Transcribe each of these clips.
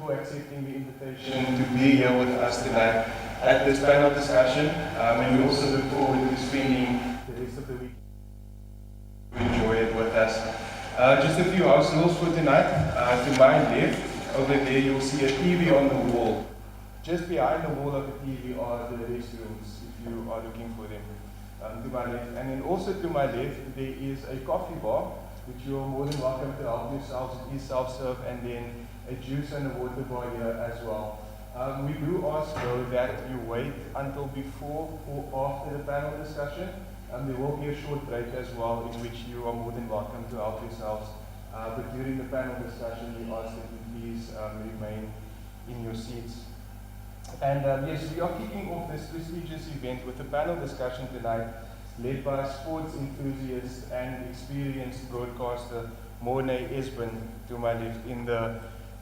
for accepting the invitation to be here with us tonight at this panel discussion. And we also look forward to spending the rest of the week to enjoy it with us. Just a few house rules for tonight. To my left, over there you'll see a TV on the wall. Just behind the wall of the TV are the restrooms, if you are looking for them. To my left. And then also to my left, there is a coffee bar, which you are more than welcome to help yourselves. It is self-serve, and then a juice and a water bar here as well. We do ask though that you wait until before or after the panel discussion. There will be a short break as well, in which you are more than welcome to help yourselves. But during the panel discussion, we ask that you please remain in your seats. And yes, we are kicking off this prestigious event with a panel discussion tonight, led by sports enthusiast and experienced broadcaster Mornay Esben, to my left, in the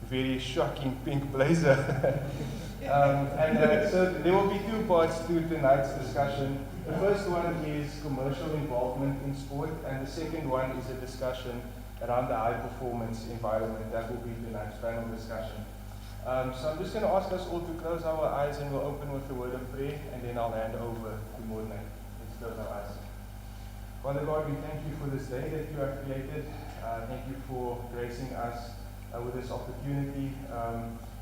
very shocking pink blazer. So there will be two parts to tonight's discussion. The first one is commercial involvement in sport, and the second one is a discussion around the high performance environment. That will be tonight's panel discussion. So I'm just going to ask us all to close our eyes, and we'll open with a word of prayer, and then I'll hand over to Mornay. Let's close our eyes. Father God, we thank you for this day that you have created. Thank you for gracing us with this opportunity.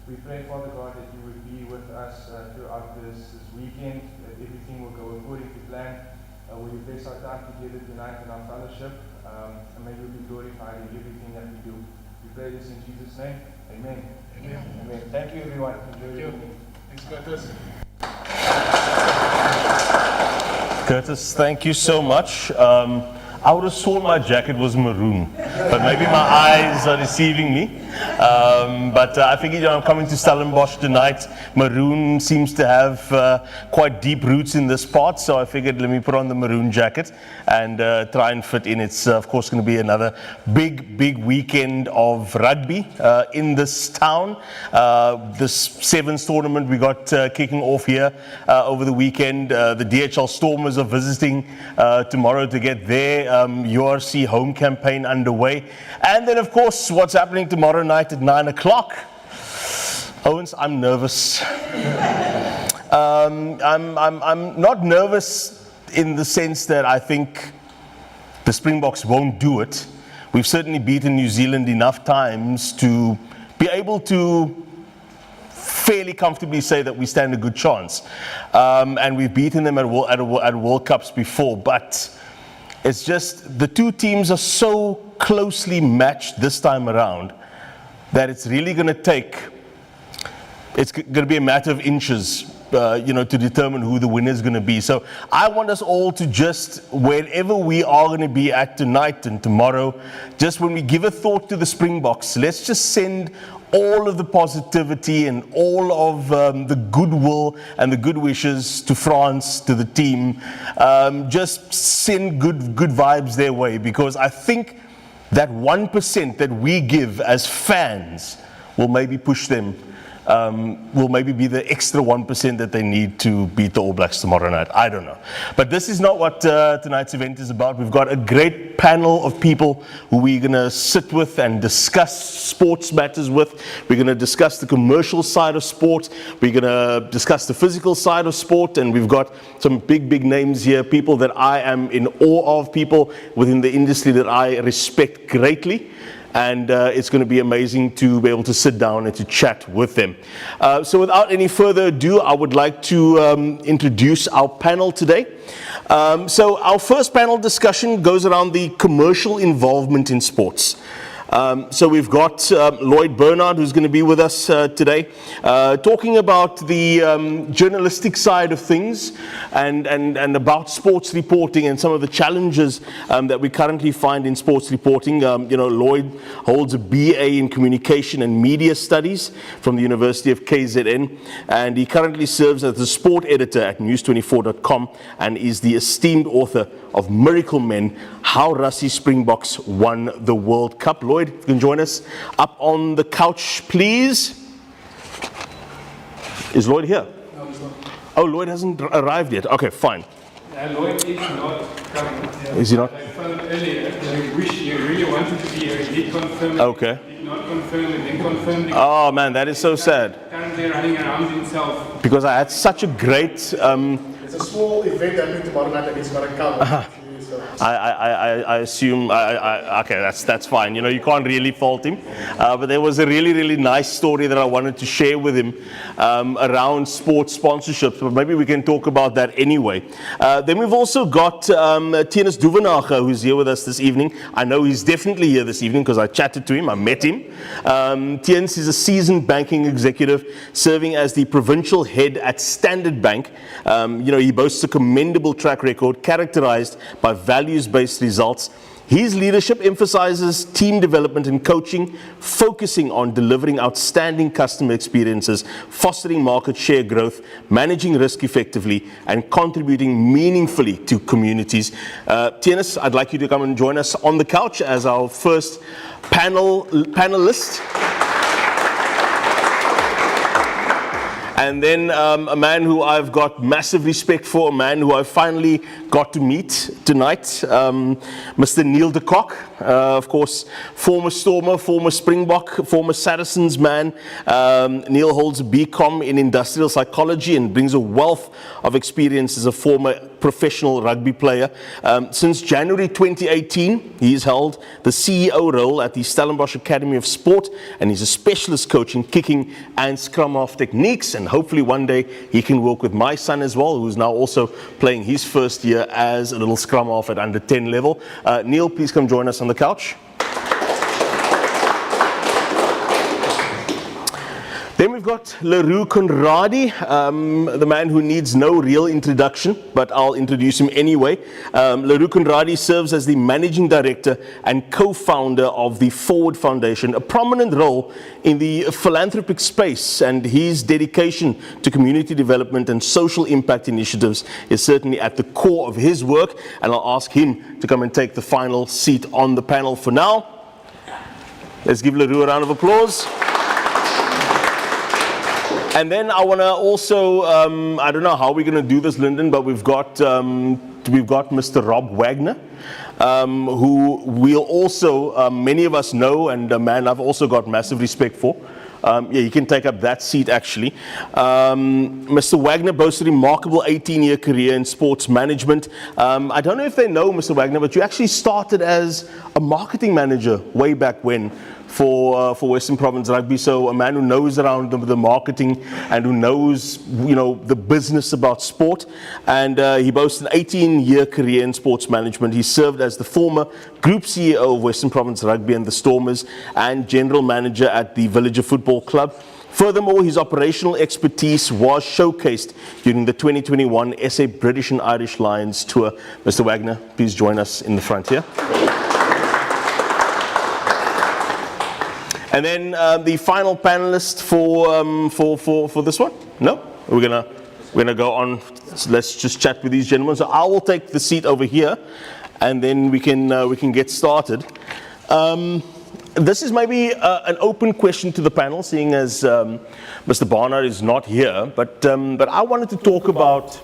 We pray, Father God, that you would be with us throughout this weekend, that everything will go according to plan. Will you bless our time together tonight in our fellowship, and may you be glorified in everything that we do. We pray this in Jesus' name. Amen. Amen. Amen. Thank you, everyone. Enjoy your evening. Thanks, Curtis. Curtis, thank you so much. I would have sworn my jacket was maroon, but maybe my eyes are deceiving me. But I figured, I'm coming to Stellenbosch tonight. Maroon seems to have quite deep roots in this part, so I figured let me put on the maroon jacket and try and fit in. It's of course going to be another big weekend of rugby in this town. This Sevens tournament we got kicking off here over the weekend. The DHL Stormers are visiting tomorrow to get their URC home campaign underway. And then of course what's happening tomorrow night at 9 o'clock. Owens, I'm nervous. I'm not nervous in the sense that I think the Springboks won't do it. We've certainly beaten New Zealand enough times to be able to fairly comfortably say that we stand a good chance. And we've beaten them at World Cups before, but it's just the two teams are so closely matched this time around that it's really going to take, it's going to be a matter of inches, to determine who the winner is going to be. So I want us all to just, wherever we are going to be at tonight and tomorrow, just when we give a thought to the Springboks, let's just send all of the positivity and all of the goodwill and the good wishes to France, to the team. Just send good vibes their way, because I think that 1% that we give as fans will maybe push them, will maybe be the extra 1% that they need to beat the All Blacks tomorrow night. I don't know. But this is not what tonight's event is about. We've got a great panel of people who we're going to sit with and discuss sports matters with. We're going to discuss the commercial side of sport. We're going to discuss the physical side of sport. And we've got some big names here, people that I am in awe of, people within the industry that I respect greatly. And it's going to be amazing to be able to sit down and to chat with them. So without any further ado, I would like to introduce our panel today. So our first panel discussion goes around the commercial involvement in sports. So we've got Lloyd Bernard, who's going to be with us today, talking about the journalistic side of things and about sports reporting and some of the challenges that we currently find in sports reporting. Lloyd holds a BA in Communication and Media Studies from the University of KZN, and he currently serves as the sport editor at news24.com and is the esteemed author of Miracle Men, How Rassie Springboks Won the World Cup. Lloyd, you can join us up on the couch, please. Is Lloyd here? No, he's not. Oh, Lloyd hasn't arrived yet. Okay, fine. Lloyd is not coming. Is he not? I found earlier that you really wanted to be here. He did confirm. Okay. Did not confirm and then confirmed. Oh man, that is so sad. Currently running around himself. Because I had such a great. It's a small event happening tomorrow night and he's got to come. I assume. Okay, that's fine. You know, you can't really fault him. But there was a really nice story that I wanted to share with him around sports sponsorships. But maybe we can talk about that anyway. Then we've also got Tienus Duvenacher, who's here with us this evening. I know he's definitely here this evening because I chatted to him. I met him. Tienus is a seasoned banking executive serving as the provincial head at Standard Bank. He boasts a commendable track record characterized by values-based results. His leadership emphasizes team development and coaching, focusing on delivering outstanding customer experiences, fostering market share growth, managing risk effectively, and contributing meaningfully to communities. Tienus, I'd like you to come and join us on the couch as our first panelist. And then a man who I've got massive respect for, a man who I finally got to meet tonight, Mr. Neil de Kock, of course, former Stormer, former Springbok, former Saracens man. Neil holds a BCom in industrial psychology and brings a wealth of experience as a former professional rugby player. Since January 2018, he's held the CEO role at the Stellenbosch Academy of Sport, and he's a specialist coach in kicking and scrum half techniques, and hopefully one day he can work with my son as well, who's now also playing his first year as a little scrum half at under 10 level. Neil, please come join us on the couch. Then we've got Roos Conradie, the man who needs no real introduction, but I'll introduce him anyway. Roos Conradie serves as the managing director and co-founder of the Forward Foundation, a prominent role in the philanthropic space, and his dedication to community development and social impact initiatives is certainly at the core of his work, and I'll ask him to come and take the final seat on the panel for now. Let's give Roos a round of applause. And then I want to also, I don't know how we're going to do this, Lyndon, but we've got Mr. Rob Wagner, who we'll also, many of us know, and a man I've also got massive respect for. You can take up that seat, actually. Mr. Wagner boasts a remarkable 18-year career in sports management. I don't know if they know, Mr. Wagner, but you actually started as a marketing manager way back when for Western Province Rugby. So a man who knows around the marketing and who knows, the business about sport. And he boasts an 18-year career in sports management. He served as the former Group CEO of Western Province Rugby and the Stormers and General Manager at the Villager Football Club. Furthermore, his operational expertise was showcased during the 2021 SA British and Irish Lions tour. Mr. Wagner, please join us in the front here. And then the final panelist for this one? No, we're gonna go on. So let's just chat with these gentlemen. So I will take the seat over here, and then we can get started. This is maybe an open question to the panel, seeing as Mr. Barnard is not here. But I wanted to talk about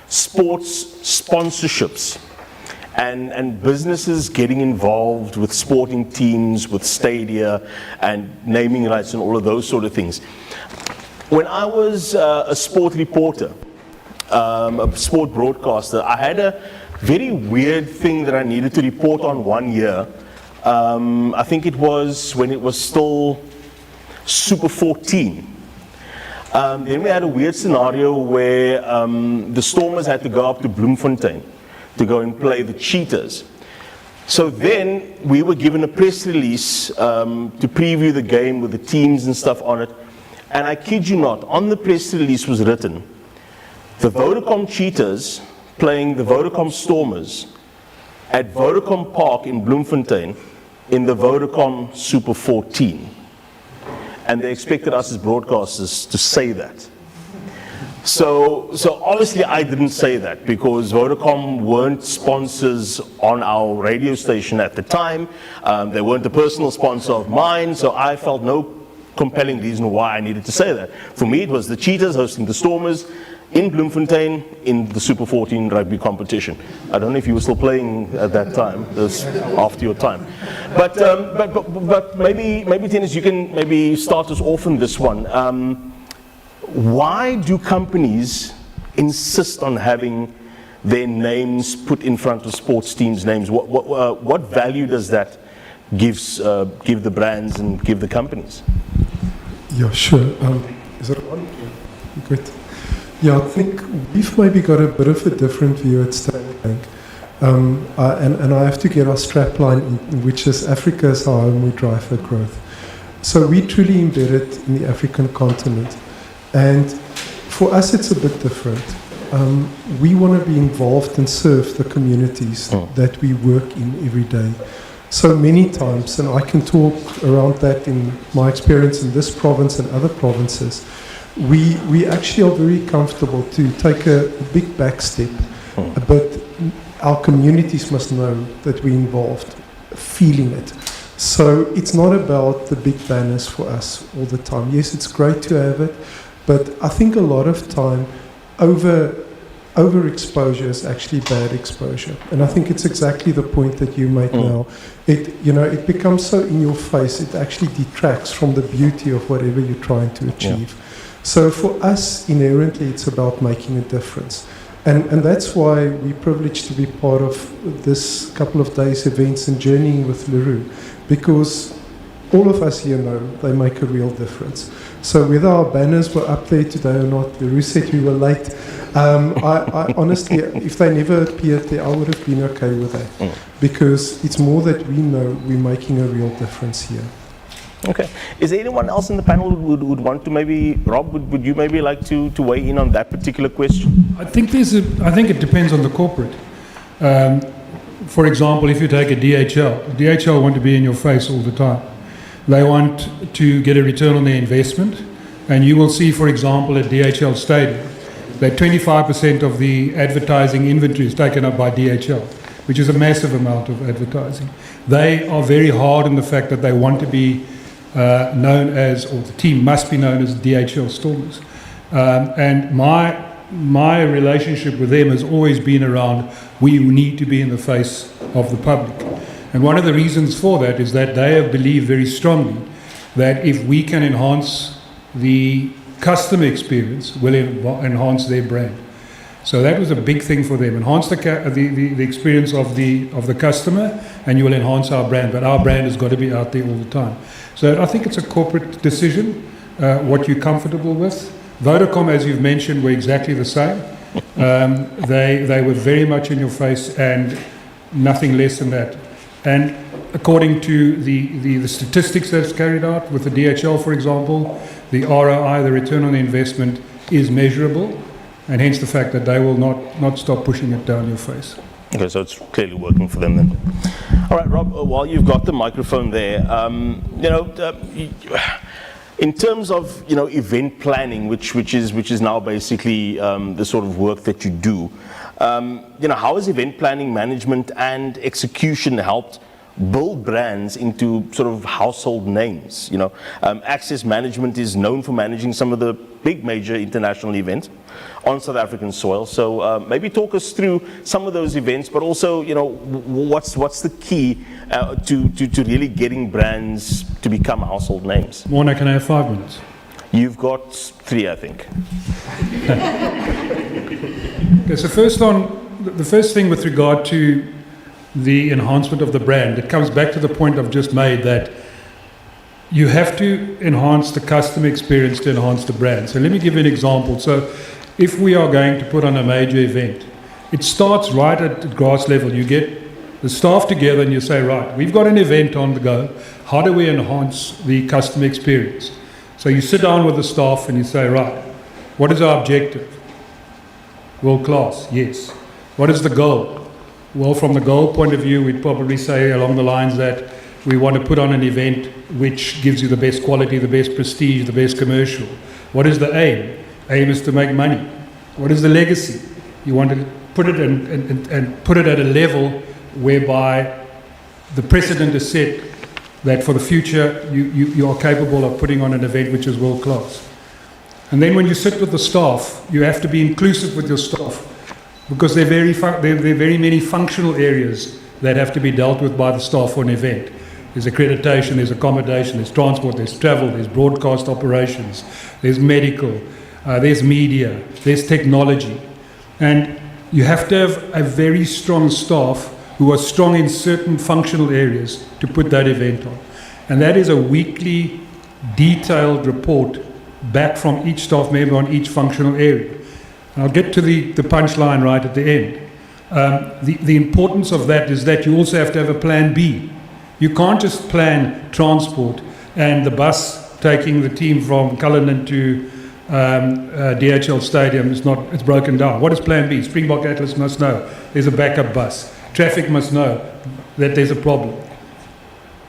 sports sponsorships. And businesses getting involved with sporting teams, with stadia, and naming rights and all of those sort of things. When I was a sport reporter, a sport broadcaster, I had a very weird thing that I needed to report on one year. I think it was when it was still Super 14. Then we had a weird scenario where the Stormers had to go up to Bloemfontein to go and play the Cheetahs. So then we were given a press release to preview the game with the teams and stuff on it. And I kid you not, on the press release was written, the Vodacom Cheetahs playing the Vodacom Stormers at Vodacom Park in Bloemfontein in the Vodacom Super 14. And they expected us as broadcasters to say that. So obviously I didn't say that because Vodacom weren't sponsors on our radio station at the time. They weren't a personal sponsor of mine, so I felt no compelling reason why I needed to say that. For me, it was the Cheetahs hosting the Stormers in Bloemfontein in the Super 14 rugby competition. I don't know if you were still playing at that time. This after your time, but maybe Dennis, you can maybe start us off on this one. Why do companies insist on having their names put in front of sports teams' names? What value does that give the brands and give the companies? Yeah, sure. Is it on? Good. Yeah, I think we've maybe got a bit of a different view at Standard Bank. And I have to get our strapline in, which is Africa is our home, we drive for growth. So we truly embedded in the African continent. And for us, it's a bit different. We want to be involved and serve the communities that we work in every day. So many times, and I can talk around that in my experience in this province and other provinces, we actually are very comfortable to take a big back step, but our communities must know that we're involved, feeling it. So it's not about the big banners for us all the time. Yes, it's great to have it, but I think a lot of time overexposure is actually bad exposure. And I think it's exactly the point that you made now. It becomes so in your face, it actually detracts from the beauty of whatever you're trying to achieve. So for us, inherently, it's about making a difference. And that's why we're privileged to be part of this couple of days events and journeying with Roos, because all of us here know they make a real difference. So whether our banners were up there today or not, Roos said we were late. I honestly, if they never appeared there, I would have been okay with that, because it's more that we know we're making a real difference here. Okay. Is there anyone else in the panel who would want to maybe, Rob, would you maybe like to weigh in on that particular question? I think it depends on the corporate. For example, if you take a DHL want to be in your face all the time. They want to get a return on their investment, and you will see, for example, at DHL Stadium, that 25% of the advertising inventory is taken up by DHL, which is a massive amount of advertising. They are very hard on the fact that they want to be known as, or the team must be known as DHL Stormers. And my relationship with them has always been around, we need to be in the face of the public. And one of the reasons for that is that they have believed very strongly that if we can enhance the customer experience, will enhance their brand. So that was a big thing for them. Enhance the experience of the customer, and you will enhance our brand. But our brand has got to be out there all the time. So I think it's a corporate decision, what you're comfortable with. Vodacom, as you've mentioned, were exactly the same. They were very much in your face and nothing less than that. And according to the statistics that's carried out with the DHL, for example, the ROI, the return on the investment, is measurable, and hence the fact that they will not stop pushing it down your face. Okay, so it's clearly working for them then. All right, Rob, while you've got the microphone there, in terms of event planning, which is now basically the sort of work that you do, how has event planning, management, and execution helped build brands into sort of household names? Access Management is known for managing some of the big major international events on South African soil. So maybe talk us through some of those events, but also, what's the key to really getting brands to become household names? Morna, can I have 5 minutes? You've got 3, I think. Okay, so the first thing with regard to the enhancement of the brand, it comes back to the point I've just made, that you have to enhance the customer experience to enhance the brand. So let me give you an example. So if we are going to put on a major event, it starts right at the grass level. You get the staff together and you say, right, we've got an event on the go. How do we enhance the customer experience? So you sit down with the staff and you say, right, what is our objective? World class, yes. What is the goal? Well, from the goal point of view, we'd probably say along the lines that we want to put on an event which gives you the best quality, the best prestige, the best commercial. What is the aim? Aim is to make money. What is the legacy? You want to put it and put it at a level whereby the precedent is set that for the future you are capable of putting on an event which is world class. And then when you sit with the staff, you have to be inclusive with your staff, because there are very many functional areas that have to be dealt with by the staff for an event. There's accreditation, there's accommodation, there's transport, there's travel, there's broadcast operations, there's medical, there's media, there's technology. And you have to have a very strong staff who are strong in certain functional areas to put that event on. And that is a weekly, detailed report back from each staff member on each functional area. And I'll get to the punchline right at the end. The importance of that is that you also have to have a plan B. You can't just plan transport and the bus taking the team from Cullinan to DHL Stadium it's broken down. What is plan B? Springbok Atlas must know there's a backup bus. Traffic must know that there's a problem.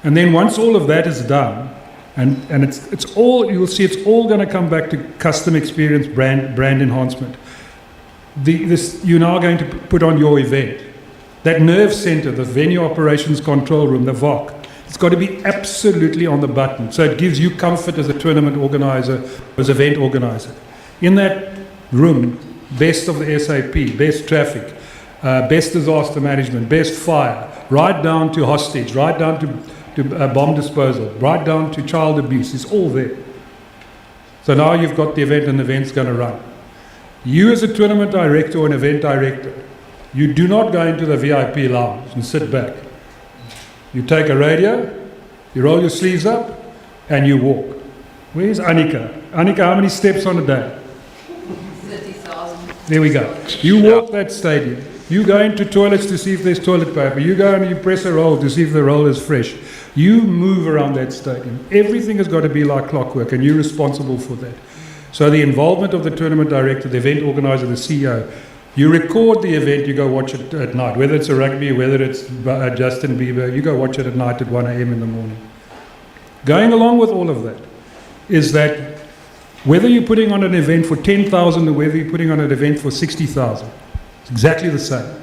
And then once all of that is done, and it's all, you'll see it's all going to come back to custom experience, brand enhancement. You're now going to put on your event. That nerve center, the venue operations control room, the VOC, it's got to be absolutely on the button. So it gives you comfort as a tournament organizer, as an event organizer. In that room, best of the SAP, best traffic, best disaster management, best fire, right down to hostage, right down to bomb disposal, right down to child abuse, it's all there. So now you've got the event and the event's going to run. You as a tournament director or an event director, you do not go into the VIP lounge and sit back. You take a radio, you roll your sleeves up, and you walk. Where's Annika? Annika, how many steps on a day? 30,000. There we go. You walk that stadium. You go into toilets to see if there's toilet paper. You go and you press a roll to see if the roll is fresh. You move around that stadium. Everything has got to be like clockwork, and you're responsible for that. So the involvement of the tournament director, the event organizer, the CEO, you record the event, you go watch it at night, whether it's a rugby, whether it's Justin Bieber, you go watch it at night at 1 a.m. in the morning. Going along with all of that is that whether you're putting on an event for 10,000 or whether you're putting on an event for 60,000, it's exactly the same.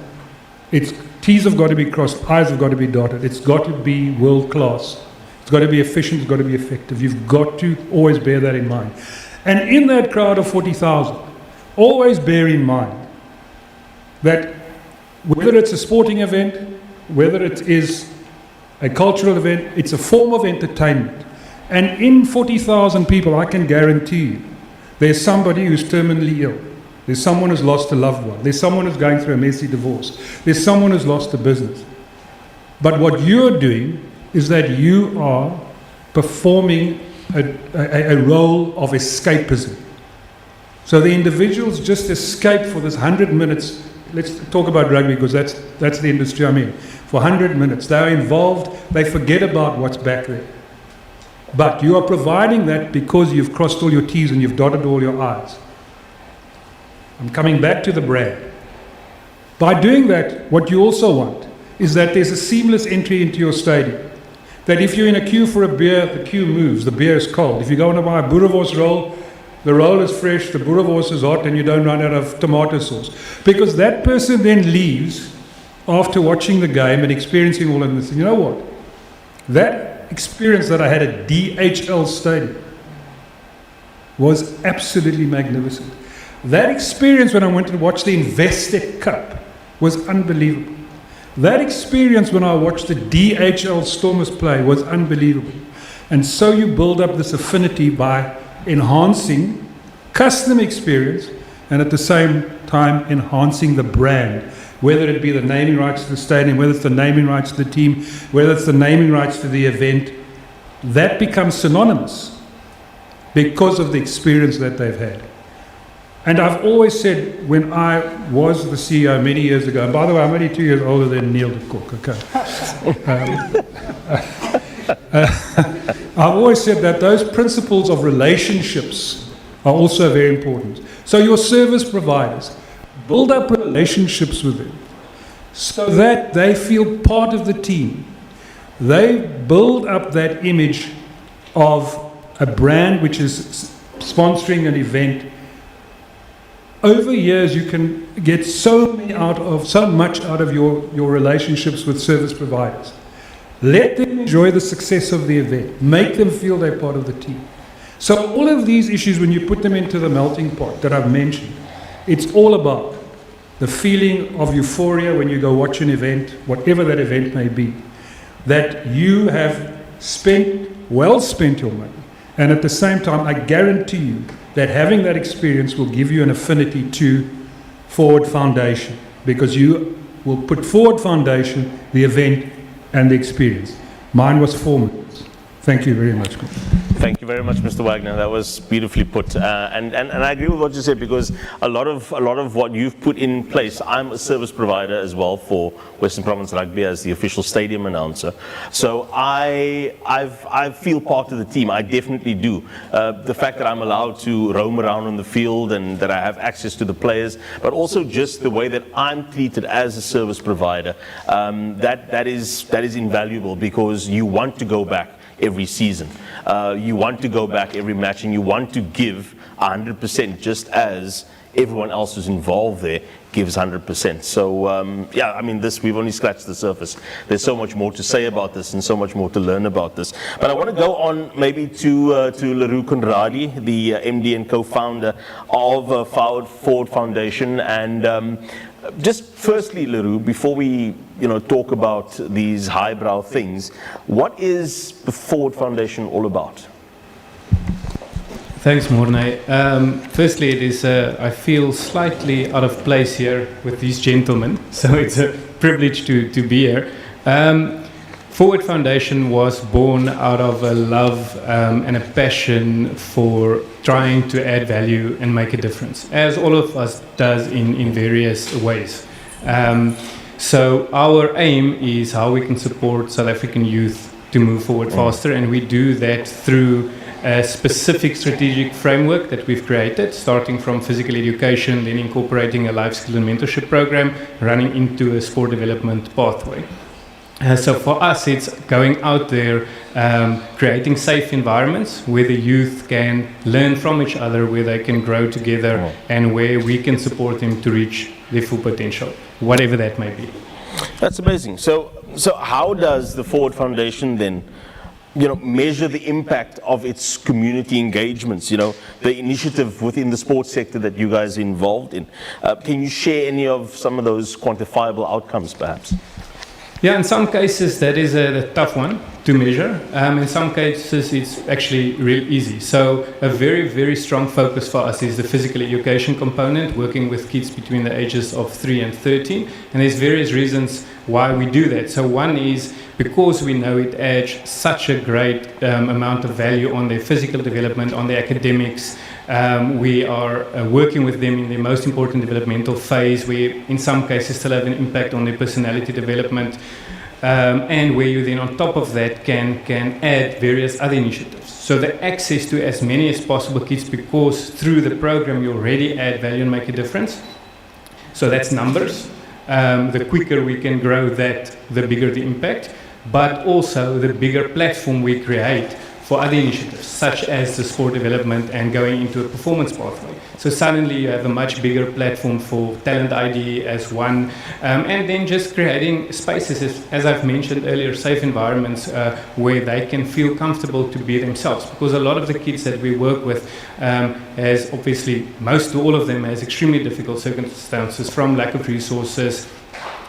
T's have got to be crossed, I's have got to be dotted. It's got to be world class. It's got to be efficient, it's got to be effective. You've got to always bear that in mind. And in that crowd of 40,000, always bear in mind that whether it's a sporting event, whether it is a cultural event, it's a form of entertainment. And in 40,000 people, I can guarantee you, there's somebody who's terminally ill. There's someone who's lost a loved one. There's someone who's going through a messy divorce. There's someone who's lost a business. But what you're doing is that you are performing a role of escapism. So the individuals just escape for this 100 minutes. Let's talk about rugby because that's the industry I'm in. For 100 minutes, they're involved, they forget about what's back there. But you are providing that because you've crossed all your T's and you've dotted all your I's. I'm coming back to the brand. By doing that, what you also want is that there's a seamless entry into your stadium. That if you're in a queue for a beer, the queue moves, the beer is cold. If you go and buy a boerewors roll, the roll is fresh, the boerewors is hot, and you don't run out of tomato sauce. Because that person then leaves after watching the game and experiencing all of this. And you know what? That experience that I had at DHL Stadium was absolutely magnificent. That experience when I went to watch the Investec Cup was unbelievable. That experience when I watched the DHL Stormers play was unbelievable. And so you build up this affinity by enhancing custom experience and at the same time enhancing the brand, whether it be the naming rights to the stadium, whether it's the naming rights to the team, whether it's the naming rights to the event. That becomes synonymous because of the experience that they've had. And I've always said, when I was the CEO many years ago, and by the way, I'm only 2 years older than Neil de Kock, okay? I've always said that those principles of relationships are also very important. So your service providers, build up relationships with them so that they feel part of the team. They build up that image of a brand which is sponsoring an event. Over years, you can get so much out of your relationships with service providers. Let them enjoy the success of the event. Make them feel they're part of the team. So all of these issues, when you put them into the melting pot that I've mentioned, it's all about the feeling of euphoria when you go watch an event, whatever that event may be, that you have well spent your money. And at the same time, I guarantee you that having that experience will give you an affinity to Forward Foundation, because you will put Forward Foundation, the event, and the experience. Mine was 4 minutes. Thank you very much. Thank you very much, Mr. Wagner. That was beautifully put, and I agree with what you said, because a lot of what you've put in place. I'm a service provider as well for Western Province Rugby as the official stadium announcer. So I feel part of the team. I definitely do. The fact that I'm allowed to roam around on the field and that I have access to the players, but also just the way that I'm treated as a service provider, that is invaluable, because you want to go back every season. You want to go back every match, and you want to give 100%, just as everyone else who's involved there gives 100%. So yeah, I mean, we've only scratched the surface. There's so much more to say about this and so much more to learn about this. But I want to go on maybe to Leroux Conradi, the MD and co-founder of Forward Foundation. And just firstly, Leroux, before we talk about these highbrow things, what is the Forward Foundation all about? Thanks, Morne. Firstly, it is I feel slightly out of place here with these gentlemen, so it's a privilege to be here. Forward Foundation was born out of a love and a passion for trying to add value and make a difference, as all of us does in various ways. So our aim is how we can support South African youth to move forward faster, and we do that through a specific strategic framework that we've created, starting from physical education, then incorporating a life skill and mentorship program, running into a sport development pathway. So for us, it's going out there, creating safe environments where the youth can learn from each other, where they can grow together, and where we can support them to reach their full potential, whatever that may be. That's amazing. So how does the Forward Foundation then measure the impact of its community engagements, the initiative within the sports sector that you guys are involved in? Can you share any of some of those quantifiable outcomes, perhaps? Yeah, in some cases that is a tough one to measure. In some cases it's actually real easy. So a very, very strong focus for us is the physical education component, working with kids between the ages of 3 and 13. And there's various reasons why we do that. So one is because we know it adds such a great amount of value on their physical development, on their academics. We are working with them in their most important developmental phase, where in some cases still have an impact on their personality development, and where you then on top of that can add various other initiatives. So the access to as many as possible kids, because through the program you already add value and make a difference. So that's numbers. The quicker we can grow that, the bigger the impact, but also the bigger platform we create for other initiatives, such as the sport development and going into a performance pathway. So suddenly you have a much bigger platform for talent ID as one, and then just creating spaces, as I've mentioned earlier, safe environments where they can feel comfortable to be themselves. Because a lot of the kids that we work with has obviously, most to all of them has extremely difficult circumstances, from lack of resources,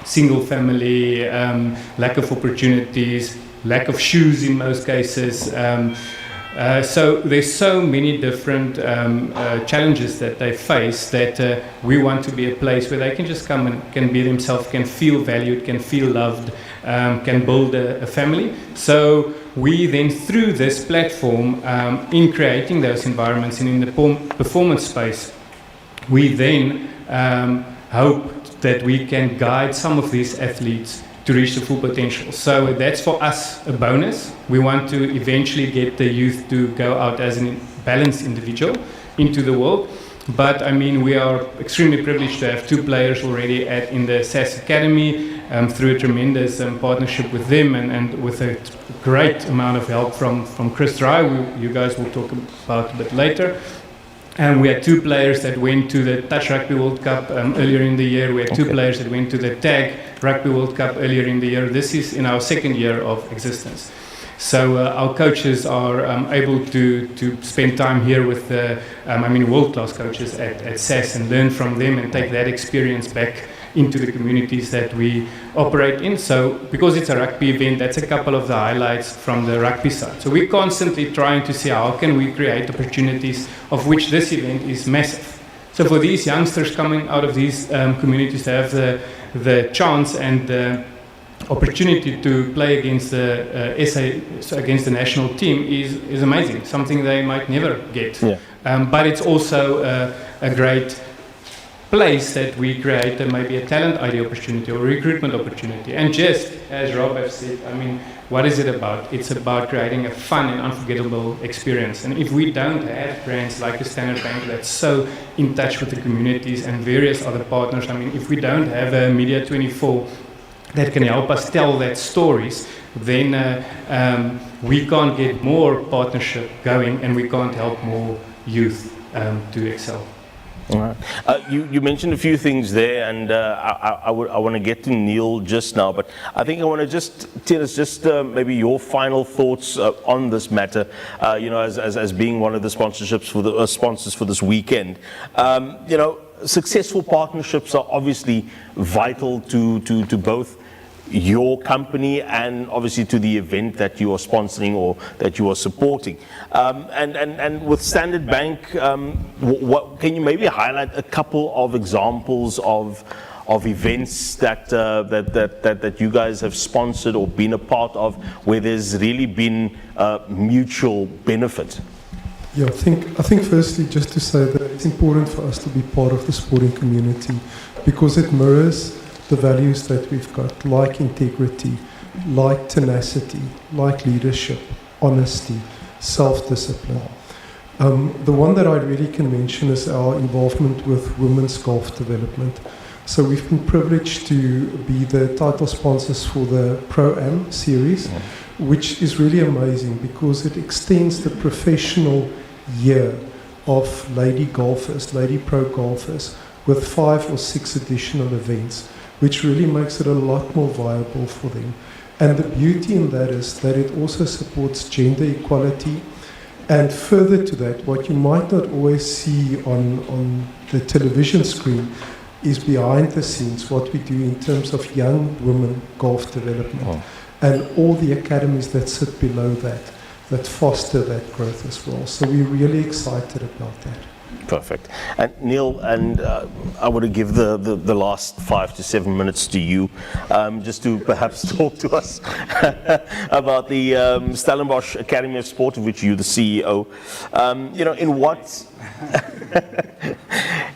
single family, lack of opportunities, lack of shoes in most cases. So there's so many different challenges that they face that we want to be a place where they can just come and can be themselves, can feel valued, can feel loved, can build a family. So we then, through this platform, in creating those environments and in the performance space, we then hope that we can guide some of these athletes to reach the full potential. So that's for us a bonus. We want to eventually get the youth to go out as a balanced individual into the world. But I mean, we are extremely privileged to have 2 players already in the SAS Academy, through a tremendous partnership with them, and with a great amount of help from Chris Dry, who you guys will talk about a bit later. And we had 2 players that went to the Touch Rugby World Cup earlier in the year. We had 2 players that went to the Tag Rugby World Cup earlier in the year. This is in our 2nd year of existence. So our coaches are able to spend time here with the, world-class coaches at SAS and learn from them and take that experience back into the communities that we operate in. So because it's a rugby event, that's a couple of the highlights from the rugby side. So we're constantly trying to see how can we create opportunities, of which this event is massive. So for these youngsters coming out of these communities to have the chance and the opportunity to play against the SA, so against the national team is amazing, something they might never get. Yeah. But it's also a great place that we create maybe a talent ID opportunity or recruitment opportunity. And just as Rob has said, what is it about? It's about creating a fun and unforgettable experience. And if we don't have brands like the Standard Bank that's so in touch with the communities and various other partners, if we don't have a Media 24 that can help us tell that stories, then we can't get more partnership going and we can't help more youth to excel. All right. You mentioned a few things there, and I want to get to Neil just now, but I think I want to just tell us maybe your final thoughts on this matter. As being one of the sponsorships for the sponsors for this weekend. Successful partnerships are obviously vital to both your company and obviously to the event that you are sponsoring or that you are supporting. And with Standard Bank, what can you maybe highlight a couple of examples of events that you guys have sponsored or been a part of where there's really been mutual benefit? Yeah, I think firstly just to say that it's important for us to be part of the sporting community because it mirrors the values that we've got, like integrity, like tenacity, like leadership, honesty, self-discipline. The one that I really can mention is our involvement with women's golf development. So we've been privileged to be the title sponsors for the Pro-Am series, which is really amazing because it extends the professional year of lady golfers, lady pro golfers, with 5 or 6 additional events, which really makes it a lot more viable for them. And the beauty in that is that it also supports gender equality. And further to that, what you might not always see on the television screen is behind the scenes what we do in terms of young women golf development and all the academies that sit below that foster that growth as well. So we're really excited about that. Perfect. And Neil, I want to give the last 5 to 7 minutes to you, just to perhaps talk to us about the Stellenbosch Academy of Sport, of which you're the CEO.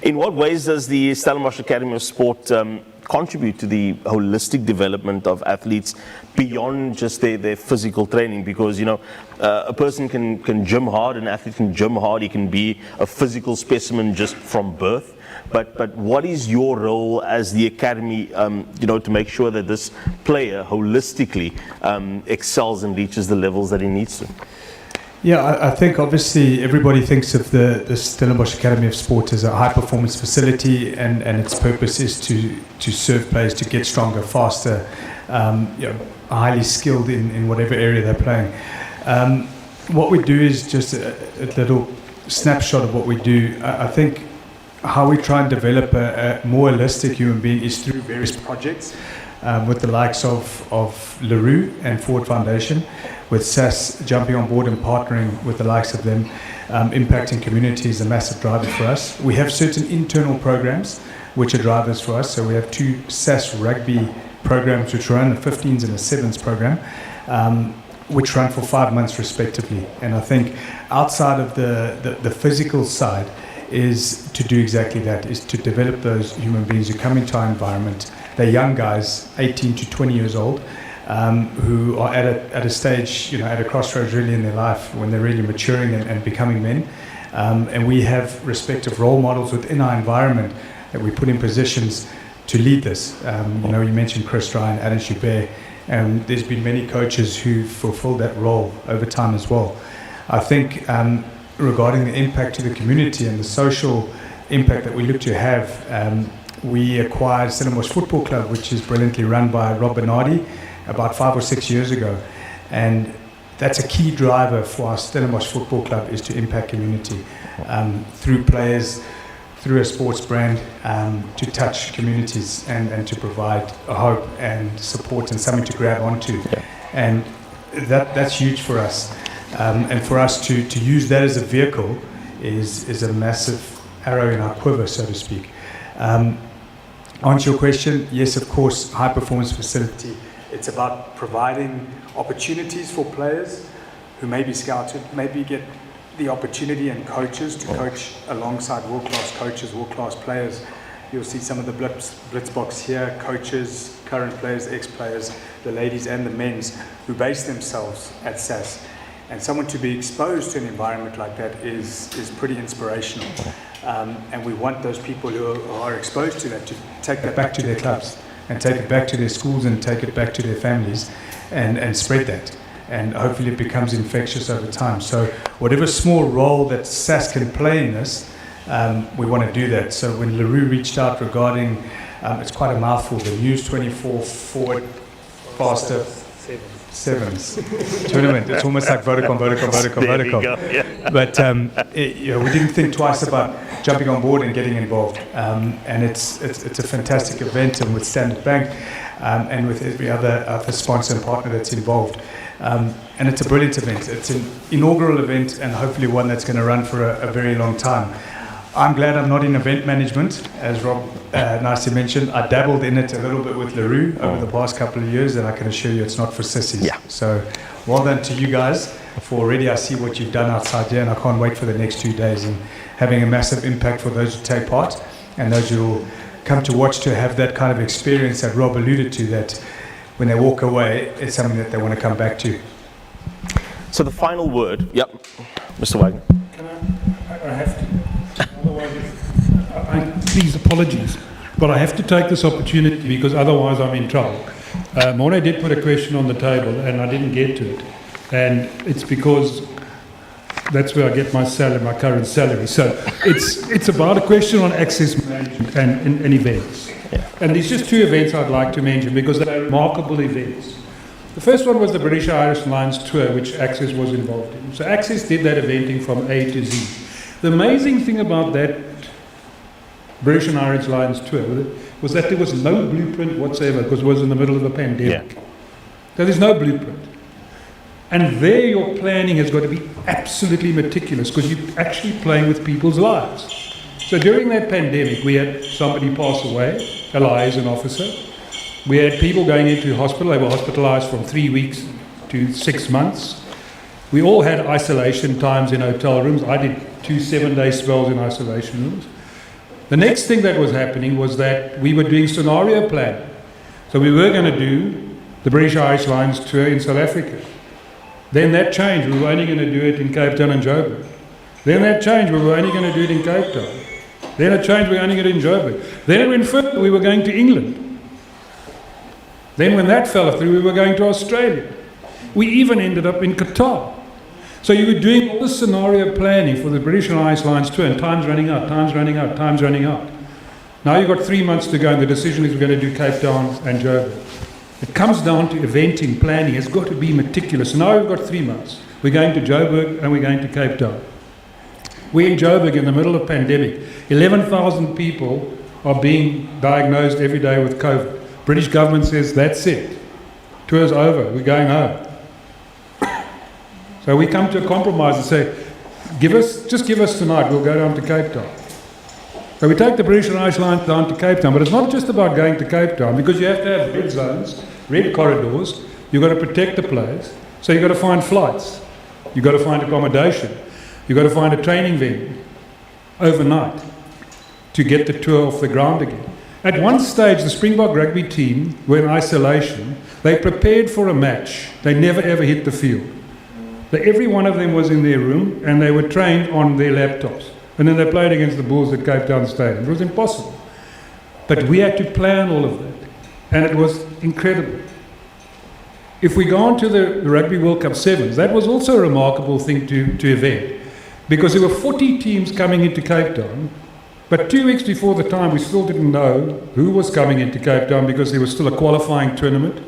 In what ways does the Stellenbosch Academy of Sport contribute to the holistic development of athletes beyond just their physical training? Because a person can gym hard, an athlete can gym hard, he can be a physical specimen just from birth. But what is your role as the academy, to make sure that this player holistically excels and reaches the levels that he needs to? Yeah, I think obviously everybody thinks of the Stellenbosch Academy of Sport as a high-performance facility, and its purpose is to serve players to get stronger, faster, highly skilled in whatever area they're playing. What we do is just a little snapshot of what we do. I think how we try and develop a more holistic human being is through various projects with the likes of LaRue and Forward Foundation, with SAS jumping on board and partnering with the likes of them. Impacting community is a massive driver for us. We have certain internal programs which are drivers for us. So we have 2 SAS rugby programs which run, a 15s and a 7s program, which run for 5 months respectively. And I think outside of the physical side is to do exactly that, is to develop those human beings who come into our environment. They're young guys, 18 to 20 years old, who are at a stage, at a crossroads really in their life when they're really maturing and becoming men. And we have respective role models within our environment that we put in positions to lead this. You mentioned Chris Ryan, Adam Schubert, and there's been many coaches who fulfilled that role over time as well. I think regarding the impact to the community and the social impact that we look to have, we acquired Stellenbosch Football Club, which is brilliantly run by Rob Bernardi, about 5 or 6 years ago. And that's a key driver for our Stellenbosch Football Club, is to impact community through players, through a sports brand, to touch communities and to provide a hope and support and something to grab onto. Yeah. And that's huge for us. And for us to use that as a vehicle is a massive arrow in our quiver, so to speak. Answer your question, yes, of course, high performance facility. It's about providing opportunities for players who may be scouted, maybe get the opportunity, and coaches to coach alongside world-class coaches, world-class players. You'll see some of the blitz box here, coaches, current players, ex-players, the ladies and the men's, who base themselves at SAS. And someone to be exposed to an environment like that is pretty inspirational. And we want those people who are exposed to that to take that back to their clubs, and take it back to their schools, and take it back to their families, and spread that. And hopefully it becomes infectious over time. So whatever small role that SAS can play in this, we want to do that. So when LaRue reached out regarding, it's quite a mouthful, the News 24 forward faster sevens tournament. It's almost like Vodacom. Yeah. But we didn't think twice about jumping on board and getting involved. And it's a fantastic event, and with Standard Bank and with every other sponsor and partner that's involved. And it's a brilliant event. It's an inaugural event, and hopefully one that's going to run for a very long time. I'm glad I'm not in event management, as Rob nicely mentioned. I dabbled in it a little bit with LaRue over the past couple of years, and I can assure you it's not for sissies. Yeah. So well done to you guys for already. I see what you've done outside here, and I can't wait for the next 2 days and having a massive impact for those who take part and those who will come to watch, to have that kind of experience that Rob alluded to, that when they walk away, it's something that they want to come back to. So the final word, yep, Mr. Wagner. I have to. Please, apologies, but I have to take this opportunity because otherwise I'm in trouble. Morne did put a question on the table and I didn't get to it, and it's because that's where I get my salary, my current salary. So it's about a question on access management and events. Yeah. And there's just 2 events I'd like to mention because they're remarkable events. The first one was the British Irish Lions Tour, which Access was involved in. So Access did that eventing from A to Z. The amazing thing about that British and Irish Lions Tour was that there was no blueprint whatsoever, because it was in the middle of a pandemic. Yeah. So there's no blueprint. And there your planning has got to be absolutely meticulous, because you're actually playing with people's lives. So during that pandemic, we had somebody pass away, a liaison officer. We had people going into hospital. They were hospitalized from 3 weeks to 6 months. We all had isolation times in hotel rooms. I did 2 7-day spells in isolation rooms. The next thing that was happening was that we were doing scenario planning. So we were going to do the British Irish Lions Tour in South Africa. Then that changed. We were only going to do it in Cape Town and Joburg. Then that changed. We were only going to do it in Cape Town. Then it changed. We were only going to do it in Joburg. Then it went further. We were going to England. Then when that fell through, we were going to Australia. We even ended up in Qatar. So you were doing all the scenario planning for the British and Irish Lions Tour, and time's running out. Now you've got 3 months to go, and the decision is we're going to do Cape Town and Joburg. It comes down to eventing, planning. It's got to be meticulous. So now we've got 3 months. We're going to Joburg and we're going to Cape Town. We're in Joburg in the middle of pandemic. 11,000 people are being diagnosed every day with COVID. British government says, that's it. Tour's over. We're going home. So we come to a compromise and say, just give us tonight, we'll go down to Cape Town. So we take the British and Irish Lions down to Cape Town, but it's not just about going to Cape Town, because you have to have red zones, red corridors, you've got to protect the players, so you've got to find flights, you've got to find accommodation, you've got to find a training venue overnight to get the tour off the ground again. At one stage, the Springbok rugby team were in isolation. They prepared for a match. They never ever hit the field. Every one of them was in their room and they were trained on their laptops. And then they played against the Bulls at Cape Town Stadium. It was impossible. But we had to plan all of that. And it was incredible. If we go on to the Rugby World Cup Sevens, that was also a remarkable thing to event. Because there were 40 teams coming into Cape Town. But 2 weeks before the time, we still didn't know who was coming into Cape Town, because there was still a qualifying tournament.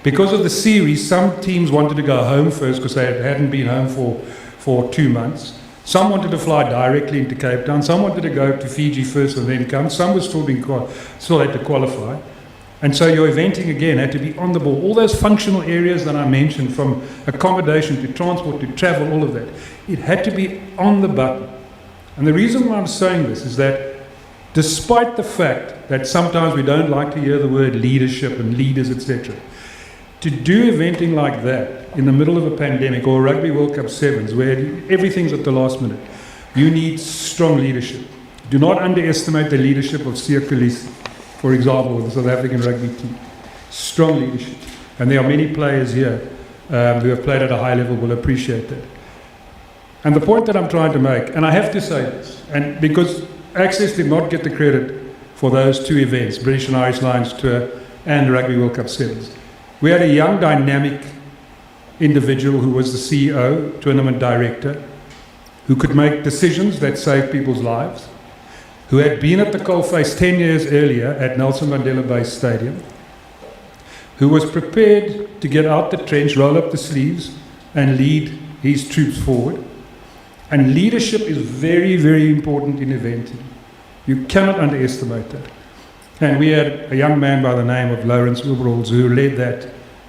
Because of the series, some teams wanted to go home first because they hadn't been home for 2 months. Some wanted to fly directly into Cape Town. Some wanted to go to Fiji first and then come. Some were still had to qualify. And so your eventing again had to be on the ball. All those functional areas that I mentioned, from accommodation to transport to travel, all of that, it had to be on the button. And the reason why I'm saying this is that despite the fact that sometimes we don't like to hear the word leadership and leaders, etc., to do eventing like that in the middle of a pandemic or a Rugby World Cup Sevens where everything's at the last minute, you need strong leadership. Do not underestimate the leadership of Siya Kolisi, for example, with the South African rugby team. Strong leadership. And there are many players here who have played at a high level will appreciate that. And the point that I'm trying to make, and I have to say this, and because Access did not get the credit for those two events, British and Irish Lions Tour and Rugby World Cup Sevens. We had a young, dynamic individual who was the CEO, tournament director, who could make decisions that saved people's lives, who had been at the coalface 10 years earlier at Nelson Mandela Bay Stadium, who was prepared to get out the trench, roll up the sleeves, and lead his troops forward. And leadership is very, very important in eventing. You cannot underestimate that. And we had a young man by the name of Lawrence Uberholz who led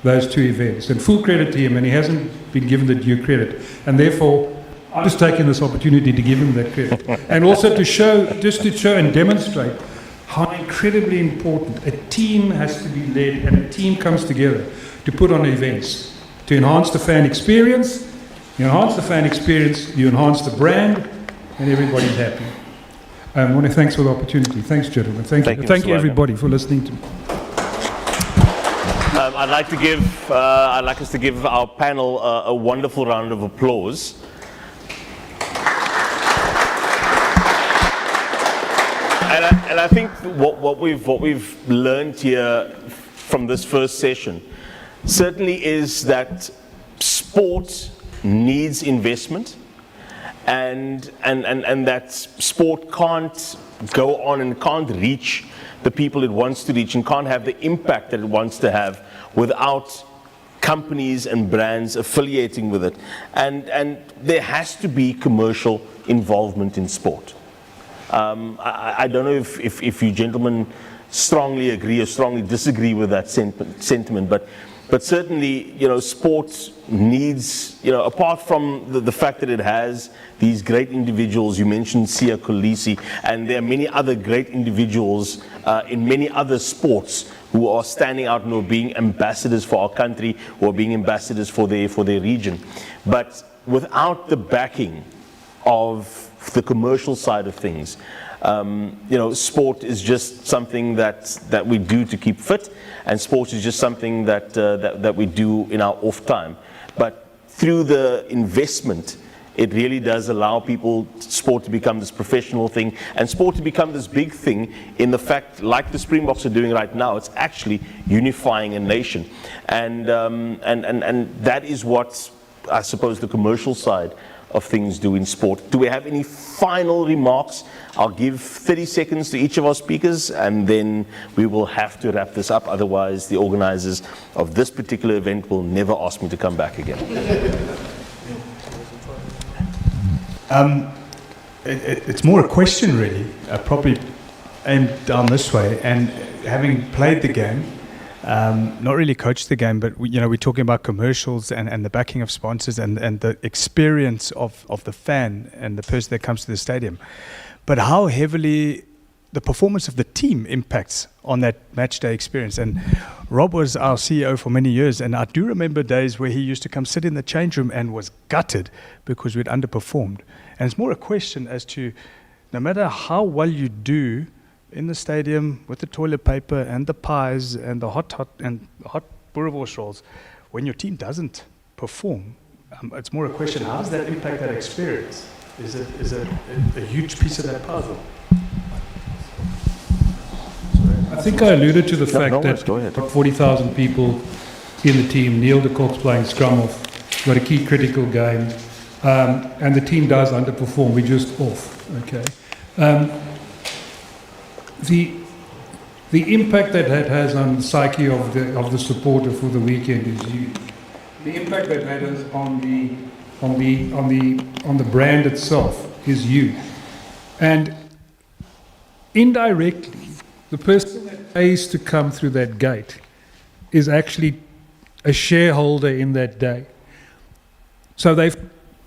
those two events. And full credit to him, and he hasn't been given the due credit. And therefore, I'm just taking this opportunity to give him that credit. And also to show and demonstrate how incredibly important a team has to be led, and a team comes together to put on events, to enhance the fan experience. You enhance the fan experience, you enhance the brand, and everybody's happy. I want to thanks for the opportunity. Thanks, gentlemen. Thank you. Thank you, everybody, for listening to me. I'd like us to give our panel a wonderful round of applause. And I think what we've learned here from this first session certainly is that sport needs investment, and that sport can't go on and can't reach the people it wants to reach and can't have the impact that it wants to have without companies and brands affiliating with it. And there has to be commercial involvement in sport. I don't know if you gentlemen strongly agree or strongly disagree with that sentiment, but certainly, sport needs, apart from the fact that it has these great individuals, you mentioned Siya Kolisi, and there are many other great individuals in many other sports who are standing out and who are being ambassadors for our country, who are being ambassadors for their region. But without the backing of the commercial side of things, sport is just something that we do to keep fit, and sport is just something that we do in our off time. But through the investment, it really does allow sport to become this professional thing, and sport to become this big thing in the fact, like the Springboks are doing right now, it's actually unifying a nation. And that is what, I suppose, the commercial side of things do in sport. Do we have any final remarks? I'll give 30 seconds to each of our speakers, and then we will have to wrap this up. Otherwise, the organizers of this particular event will never ask me to come back again. It's more a question, really, probably aimed down this way. And having played the game, not really coached the game, but we're talking about commercials and the backing of sponsors and the experience of the fan and the person that comes to the stadium. But how heavily the performance of the team impacts on that match day experience. And Rob was our CEO for many years, and I do remember days where he used to come sit in the change room and was gutted because we'd underperformed. And it's more a question as to, no matter how well you do in the stadium with the toilet paper and the pies and the hot boerewors rolls, when your team doesn't perform, it's more a question, how does that impact that experience? Is it a huge piece of that puzzle? I think I alluded to the fact that got 40,000 people in the team. Neil de Kok's playing scrum off, got a key critical game, and the team does underperform. We're just off. Okay. The impact that has on the psyche of the supporter for the weekend is huge. The impact that has on the brand itself is huge. And indirectly, the person that pays to come through that gate is actually a shareholder in that day. So a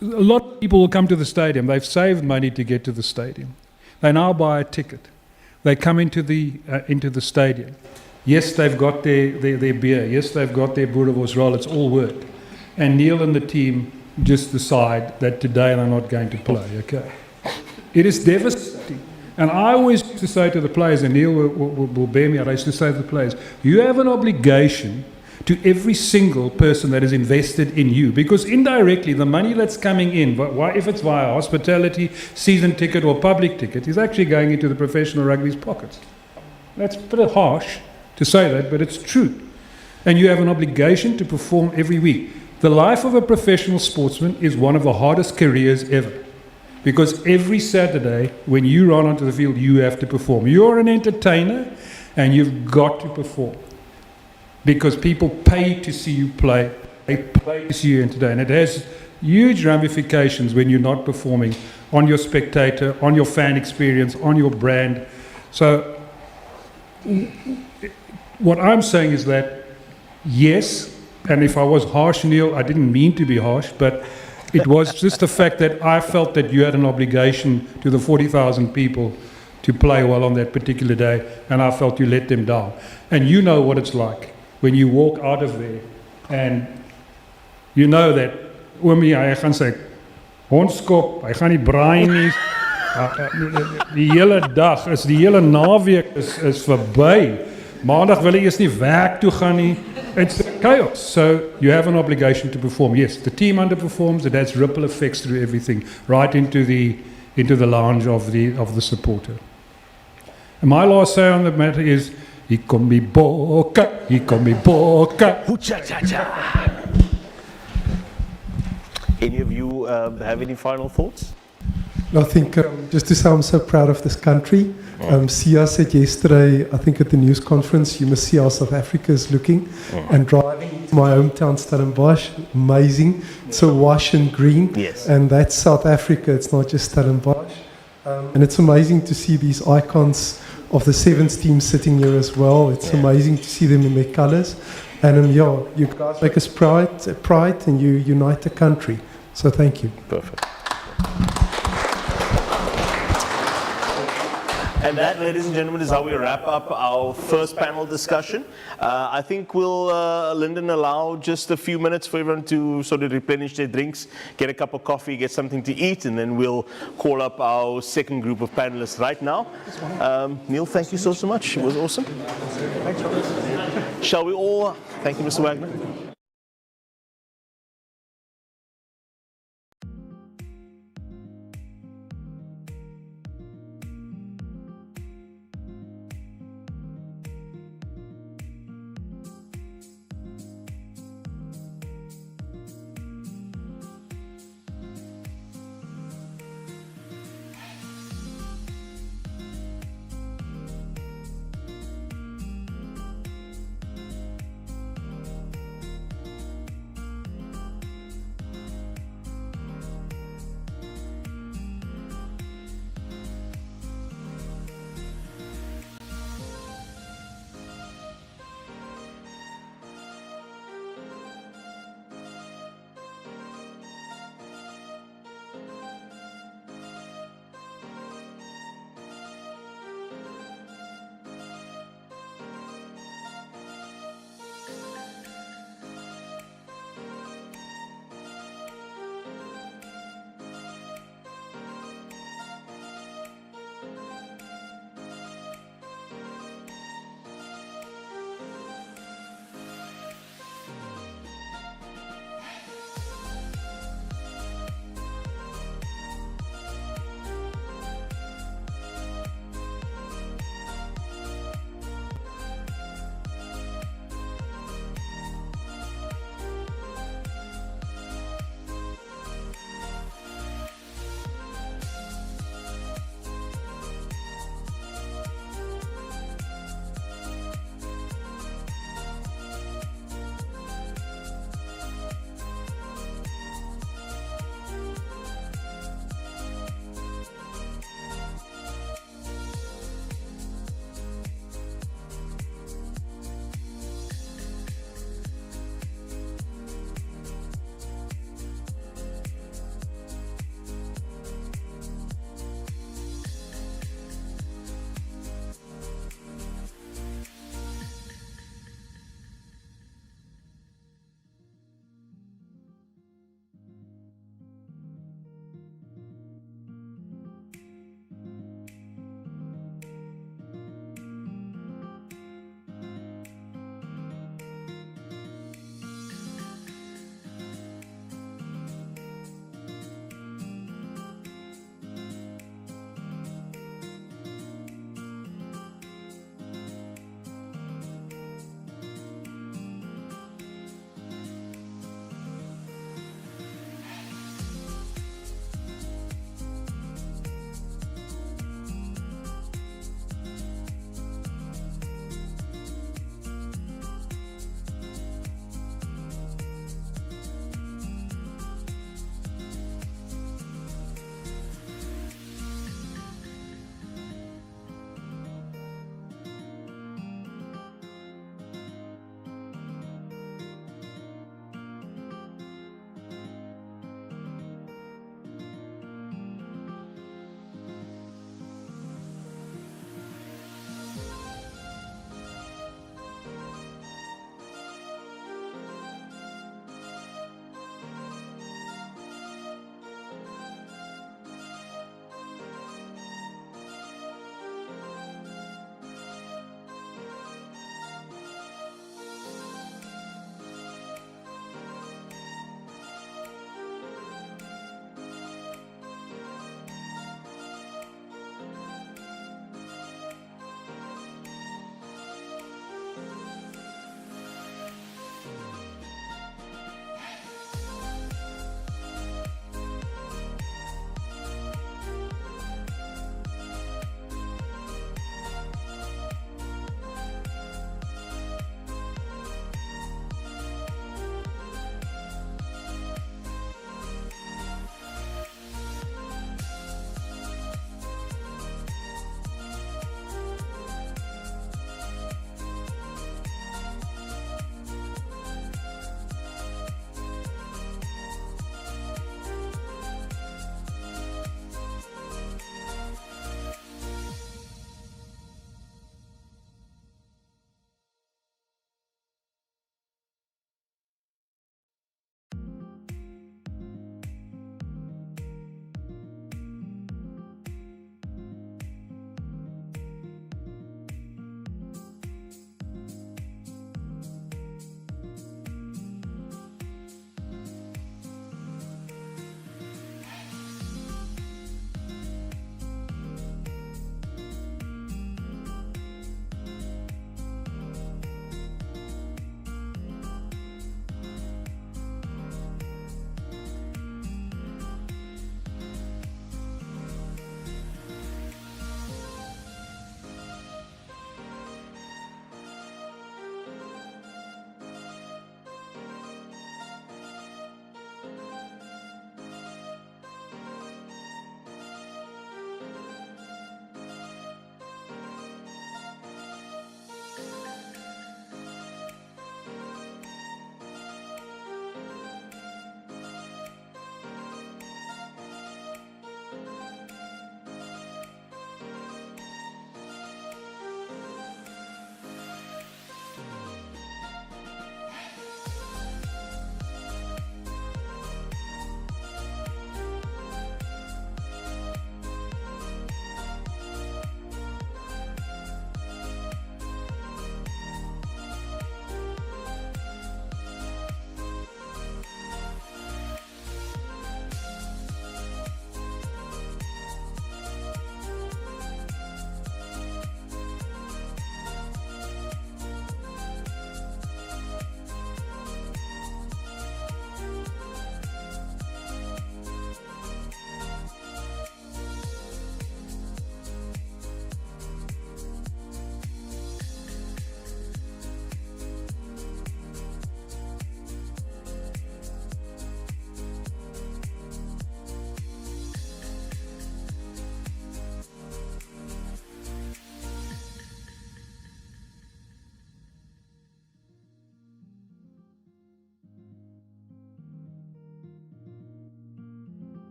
lot of people will come to the stadium. They've saved money to get to the stadium. They now buy a ticket. They come into the stadium. Yes, they've got their beer. Yes, they've got their boerewors roll. It's all work. And Neil and the team just decide that today they're not going to play. Okay, it is devastating. And I always used to say to the players, and Neil will bear me out, I used to say to the players, you have an obligation to every single person that is invested in you, because indirectly the money that's coming in, if it's via hospitality, season ticket or public ticket, is actually going into the professional rugby's pockets. That's a bit harsh to say that, but it's true. And you have an obligation to perform every week. The life of a professional sportsman is one of the hardest careers ever, because every Saturday when you run onto the field, you have to perform. You're an entertainer and you've got to perform, because people pay to see you play. They pay to see you entertain. It has huge ramifications when you're not performing on your spectator, on your fan experience, on your brand. So what I'm saying is that, yes, and if I was harsh, Neil, I didn't mean to be harsh, but it was just the fact that I felt that you had an obligation to the 40,000 people to play well on that particular day, and I felt you let them down. And you know what it's like when you walk out of there and you know that oomie, hy gaan sê hondskop, hy gaan nie braai nie. Die hele dag is die hele naweek is verby. Maandag wil hy eers nie werk toe gaan nie. It's chaos. So you have an obligation to perform. Yes, the team underperforms. It has ripple effects through everything, right into the lounge of the supporter. And my last say on the matter is, hier kom die bokke, hier kom die bokke. Any of you have any final thoughts? I think just to say I'm so proud of this country. Sia said yesterday, I think at the news conference, you must see how South Africa is looking. And driving to my hometown, Stellenbosch, amazing. It's a wash and green. Yes. And that's South Africa, it's not just Stellenbosch. And it's amazing to see these icons of the Sevens team sitting here as well. It's amazing to see them in their colours. And you guys make us pride and you unite the country. So thank you. Perfect. And that, ladies and gentlemen, is how we wrap up our first panel discussion. I think we'll, Lyndon, allow just a few minutes for everyone to sort of replenish their drinks, get a cup of coffee, get something to eat, and then we'll call up our second group of panelists right now. Neil, thank you so much. It was awesome. Thanks, Robert. Shall we all? Thank you, Mr. Wagner.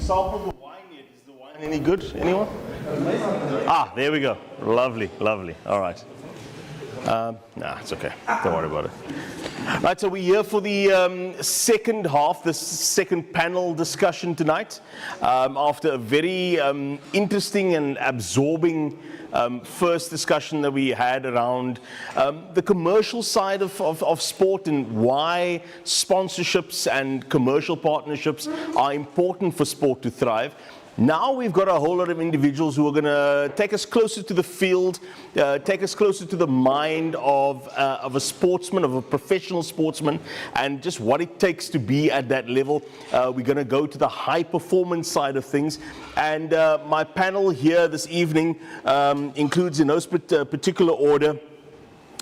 sampled the wine yet. Is the wine any good? Anyone? Ah, there we go. Lovely, lovely. All right. Nah, it's okay. Don't worry about it. Right, so we're here for the second half, the second panel discussion tonight. After a very interesting and absorbing first discussion that we had around the commercial side of sport and why sponsorships and commercial partnerships are important for sport to thrive. Now we've got a whole lot of individuals who are going to take us closer to the field, take us closer to the mind of a sportsman, of a professional sportsman, and just what it takes to be at that level. We're going to go to the high performance side of things. And my panel here this evening includes in no particular order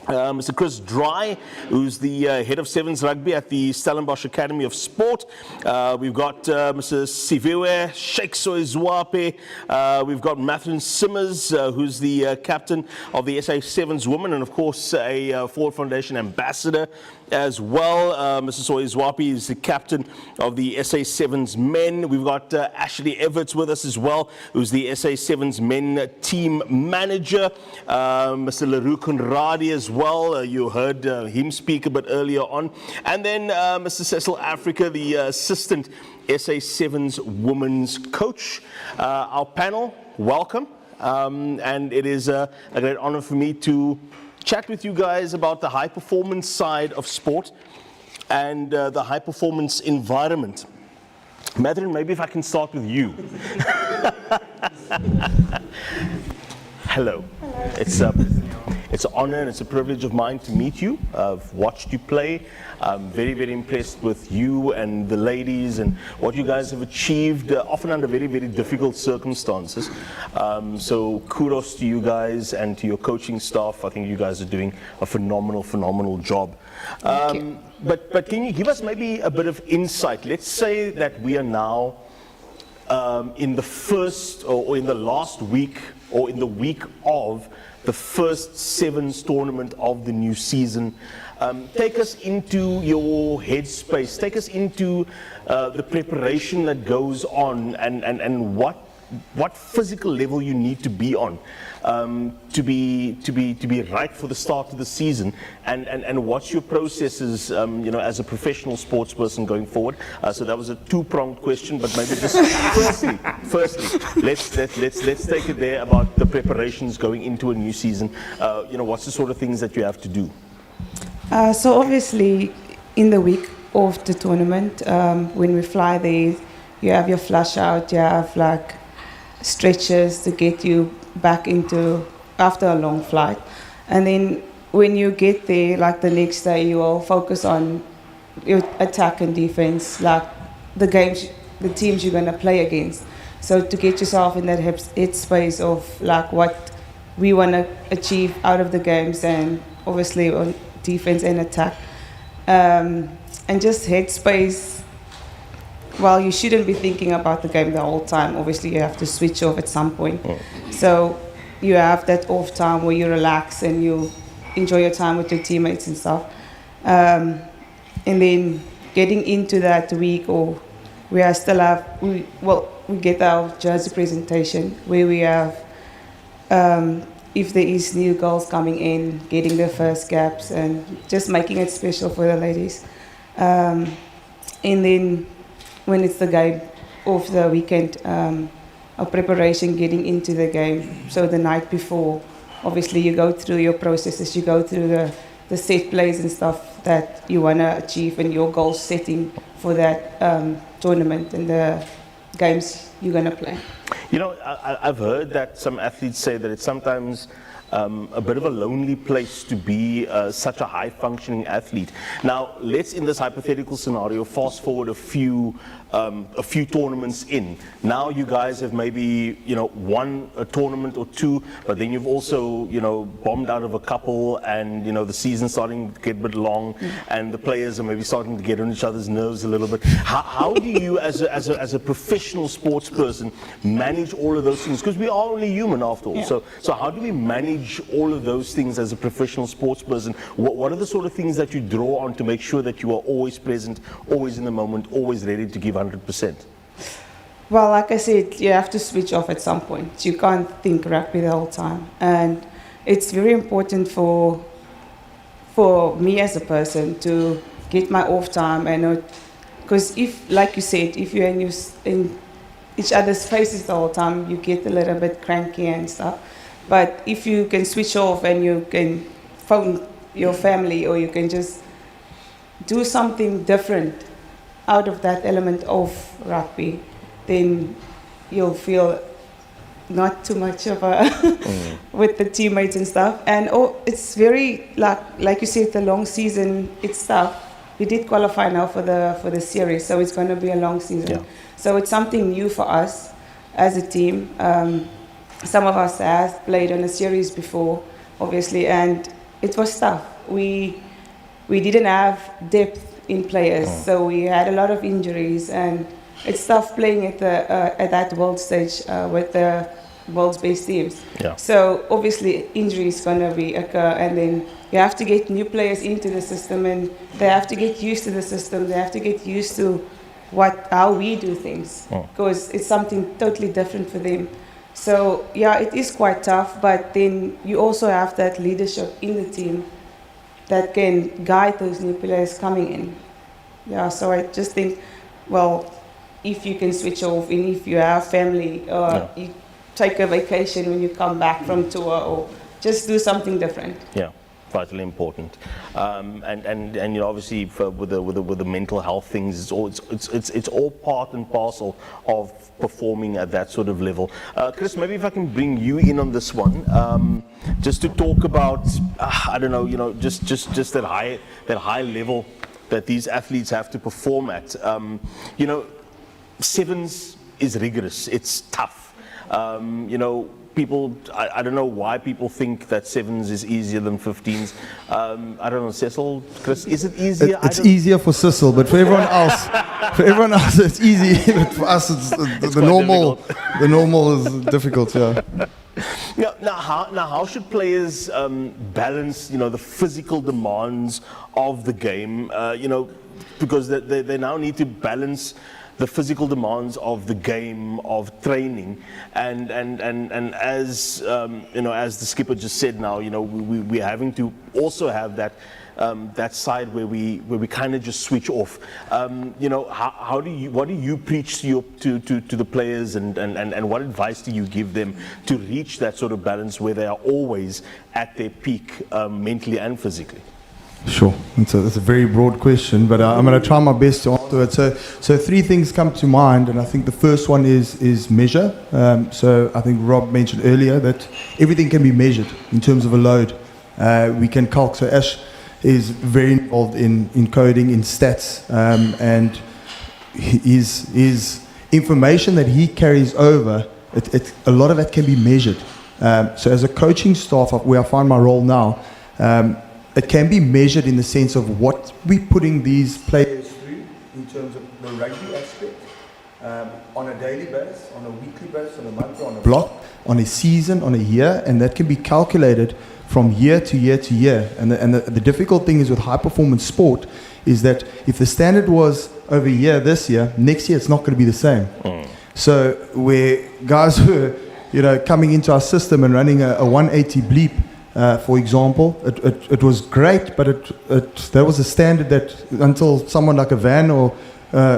Mr. Chris Dry, who's the head of Sevens Rugby at the Stellenbosch Academy of Sport. We've got Mr. Siviwe Shakespeare. We've got Matthew Simmers, who's the captain of the SA Sevens Women, and of course a Ford Foundation ambassador as well. Mr. Soizwapi is the captain of the SA Sevens Men. We've got Ashley Everts with us as well, who's the SA Sevens Men team manager. Mr. Leroux Conradi as well. You heard him speak a bit earlier on. And then Mr. Cecil Africa, the assistant SA Sevens women's coach. Our panel, welcome. And it is a great honor for me to chat with you guys about the high performance side of sport and the high performance environment. Madeline, maybe if I can start with you. Hello. It's an honor and it's a privilege of mine to meet you. I've watched you play. I'm very, very impressed with you and the ladies and what you guys have achieved, often under very, very difficult circumstances. So kudos to you guys and to your coaching staff. I think you guys are doing a phenomenal, phenomenal job. But can you give us maybe a bit of insight? Let's say that we are now in the first or in the last week or in the week of the first Sevens tournament of the new season. Take us into your headspace. Take us into the preparation that goes on and what physical level you need to be on to be right for the start of the season, and what's your processes, as a professional sports person going forward. So that was a two-pronged question, but maybe just firstly, let's take it there about the preparations going into a new season. What's the sort of things that you have to do? So obviously, in the week of the tournament, when we fly there, you have your flush out, you have like stretches to get you back into after a long flight. And then when you get there, like the next day, you will focus on your attack and defense, like the games, the teams you're going to play against. So to get yourself in that headspace of like what we want to achieve out of the games, and obviously on defense and attack. And just headspace. Well, you shouldn't be thinking about the game the whole time. Obviously, you have to switch off at some point. So you have that off time where you relax and you enjoy your time with your teammates and stuff. And then getting into that week, or we are still have, we get our jersey presentation where we have, if there is new girls coming in, getting their first caps and just making it special for the ladies. And then when it's the game of the weekend, our preparation getting into the game. So the night before, obviously you go through your processes, you go through the set plays and stuff that you want to achieve and your goal setting for that tournament and the games you're going to play. I've heard that some athletes say that it's sometimes a bit of a lonely place to be such a high-functioning athlete. Now, let's, in this hypothetical scenario, fast forward a few tournaments in. Now you guys have maybe, won a tournament or two, but then you've also, bombed out of a couple, and, the season's starting to get a bit long, and the players are maybe starting to get on each other's nerves a little bit. How do you, as a professional sports person, manage all of those things? Because we are only human after all. Yeah. So how do we manage all of those things as a professional sports person? What are the sort of things that you draw on to make sure that you are always present, always in the moment, always ready to give 100%? Well, like I said, you have to switch off at some point. You can't think rugby the whole time. And it's very important for me as a person to get my off time and not, because if, like you said, if you're in each other's faces the whole time, you get a little bit cranky and stuff. But if you can switch off and you can phone your family or you can just do something different out of that element of rugby, then you'll feel not too much of a with the teammates and stuff. And it's very like you said, the long season. It's tough. We did qualify now for the series, so it's going to be a long season. Yeah. So it's something new for us as a team. Some of us have played on a series before, obviously, and it was tough. We didn't have depth in players, so we had a lot of injuries, and it's tough playing at that world stage with the world's best teams. Yeah. So obviously injuries gonna occur, and then you have to get new players into the system, and they have to get used to the system. They have to get used to how we do things, because it's something totally different for them. So yeah, it is quite tough, but then you also have that leadership in the team that can guide those new players coming in. Yeah, so I just think, well, if you can switch off, and if you have family, or you take a vacation when you come back from tour, or just do something different. Yeah, vitally important. And you know, obviously with the mental health things, it's all part and parcel of performing at that sort of level. Chris, maybe if I can bring you in on this one, just to talk about I don't know, you know, just that high level that these athletes have to perform at. You know, sevens is rigorous. It's tough. You know, people, I don't know why people think that sevens is easier than 15s. I don't know, Cecil, Chris, is it easier? It's easier for Cecil, but for everyone else, it's easy. But for us, it's the normal. Difficult. The normal is difficult. Yeah. Now, how should players balance, you know, the physical demands of the game? You know, because they now need to balance the physical demands of the game, of training, and as you know, as the skipper just said, now, you know, we're having to also have that side where we kind of just switch off. You know, what do you preach to the players, and what advice do you give them to reach that sort of balance where they are always at their peak, mentally and physically? Sure, it's a very broad question, but I'm going to try my best to answer it. So three things come to mind, and I think the first one is measure. So I think Rob mentioned earlier that everything can be measured in terms of a load. We can calc. So Ash is very involved in coding, in stats, and his information that he carries over, a lot of it can be measured. So as a coaching staff, where I find my role now, it can be measured in the sense of what we're putting these players through in terms of the rugby aspect, on a daily basis, on a weekly basis, on a monthly, on a block, on a season, on a year, and that can be calculated from year to year to year. And the difficult thing is with high performance sport is that if the standard was over here this year, next year it's not going to be the same. So where guys were, you know, coming into our system and running a 180 bleep, for example, it was great, but that was a standard that until someone like a Van or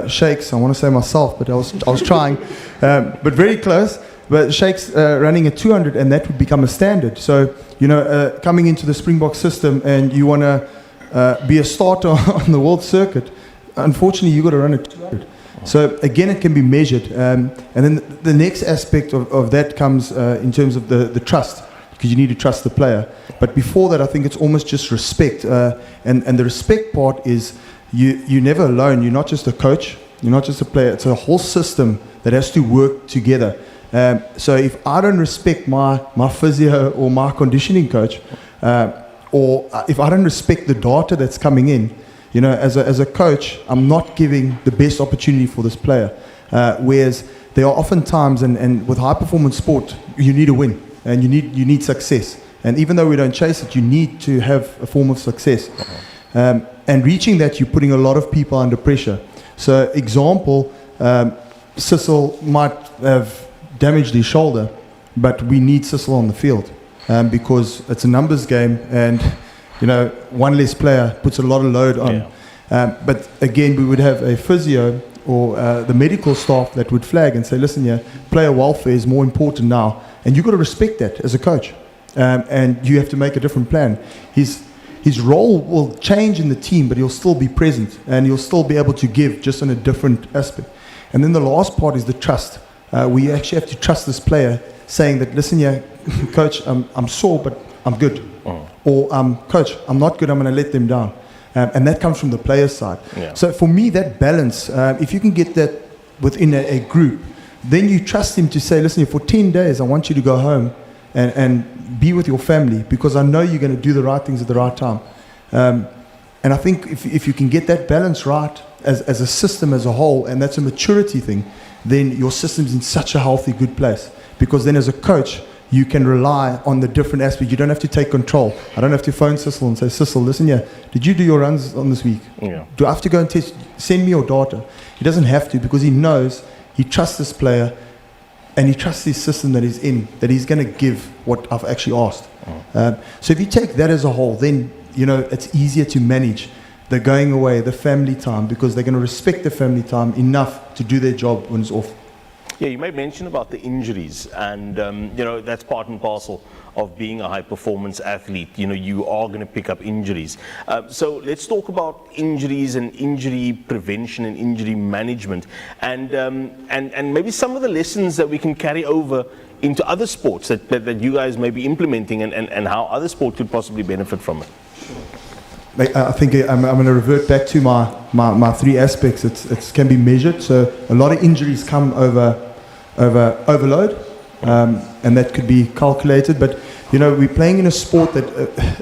Shakes, I want to say myself, but I was trying, but very close. But Shakes running a 200, and that would become a standard. So, you know, coming into the Springbok system, and you want to be a starter on the world circuit, unfortunately, you got to run a 200. So again, it can be measured, and then the next aspect of that comes in terms of the trust. Because you need to trust the player. But before that, I think it's almost just respect. And the respect part is you're never alone. You're not just a coach. You're not just a player. It's a whole system that has to work together. So if I don't respect my physio or my conditioning coach, or if I don't respect the data that's coming in, you know, as a coach, I'm not giving the best opportunity for this player. Whereas there are often times, and with high performance sport, you need a win. And you need success. And even though we don't chase it, you need to have a form of success. And reaching that, you're putting a lot of people under pressure. So example, Sissel might have damaged his shoulder, but we need Sissel on the field because it's a numbers game, and one less player puts a lot of load on. But again, we would have a physio or the medical staff that would flag and say, listen, player welfare is more important now, and you've got to respect that as a coach, and you have to make a different plan. His role will change in the team, but he'll still be present, and he'll still be able to give, just on a different aspect. And then the last part is the trust. We actually have to trust this player, saying that, listen, coach, I'm sore, but I'm good. Or, coach, I'm not good, I'm going to let them down. And that comes from the player's side. So for me, that balance, if you can get that within a group, then you trust him to say, listen, for 10 days, I want you to go home and be with your family, because I know you're going to do the right things at the right time. And I think if you can get that balance right as a system as a whole, and that's a maturity thing, then your system's in such a healthy, good place. Because then as a coach, you can rely on the different aspects. You don't have to take control. I don't have to phone Sissel and say, Sissel, listen, did you do your runs on this week? Do I have to go and send me your data? He doesn't have to, because he knows, he trusts this player, and he trusts his system that he's in, that he's going to give what I've actually asked. So if you take that as a whole, then it's easier to manage the going away, the family time, because they're going to respect the family time enough to do their job when it's off. Yeah, you made mention about the injuries, and that's part and parcel of being a high-performance athlete. You are going to pick up injuries. So let's talk about injuries and injury prevention and injury management, and maybe some of the lessons that we can carry over into other sports that you guys may be implementing, and how other sports could possibly benefit from it. I think I'm going to revert back to my three aspects. It can be measured. So a lot of injuries come over overload, and that could be calculated. But we're playing in a sport that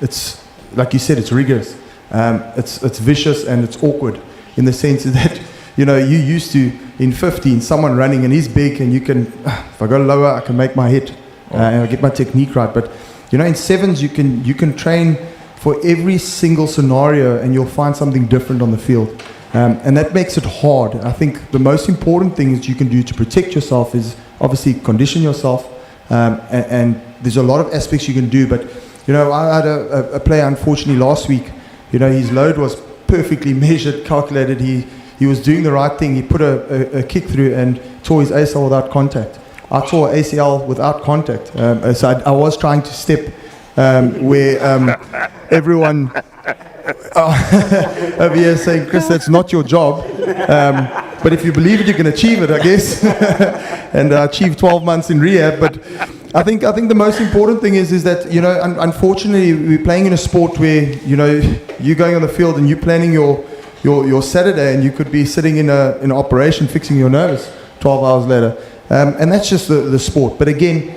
it's, like you said, it's rigorous. It's vicious and it's awkward in the sense that you used to in 15 someone running and he's big and you can, if I go lower, I can make my hit and I get my technique right. But in sevens you can train for every single scenario and you'll find something different on the field. And that makes it hard. I think the most important thing that you can do to protect yourself is obviously condition yourself, and there's a lot of aspects you can do. But I had a player unfortunately last week. His load was perfectly measured, calculated. He was doing the right thing. He put a kick through and tore his ACL without contact. I tore ACL without contact. So I was trying to step where everyone over here saying, Chris, that's not your job. But if you believe it, you can achieve it, I guess. And achieve 12 months in rehab. But I think the most important thing is that, unfortunately, we're playing in a sport where, you're going on the field and you're planning your Saturday and you could be sitting in an operation fixing your nose 12 hours later. And that's just the sport. But again,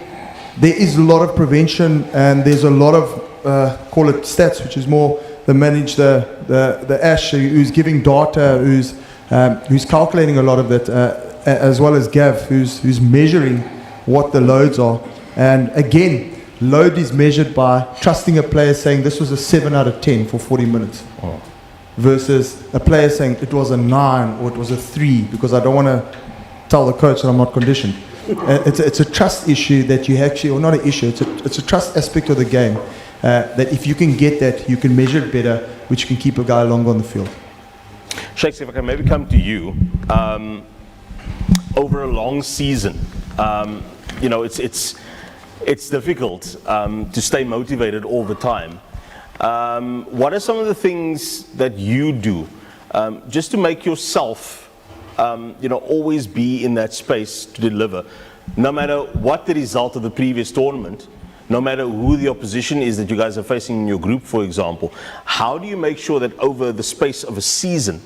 there is a lot of prevention and there's a lot of, call it stats, which is more the manage the Ash, who's giving data, who's calculating a lot of that, as well as Gav, who's measuring what the loads are. And again, load is measured by trusting a player saying this was a 7 out of 10 for 40 minutes. Versus a player saying it was a 9 or it was a 3 because I don't want to tell the coach that I'm not conditioned. It's a trust issue that you actually, or not an issue, it's a trust aspect of the game. That if you can get that, you can measure it better, which can keep a guy longer on the field. Shakes, if I can maybe come to you, over a long season, it's difficult to stay motivated all the time. What are some of the things that you do just to make yourself, always be in that space to deliver, no matter what the result of the previous tournament? No matter who the opposition is that you guys are facing in your group, for example, how do you make sure that over the space of a season,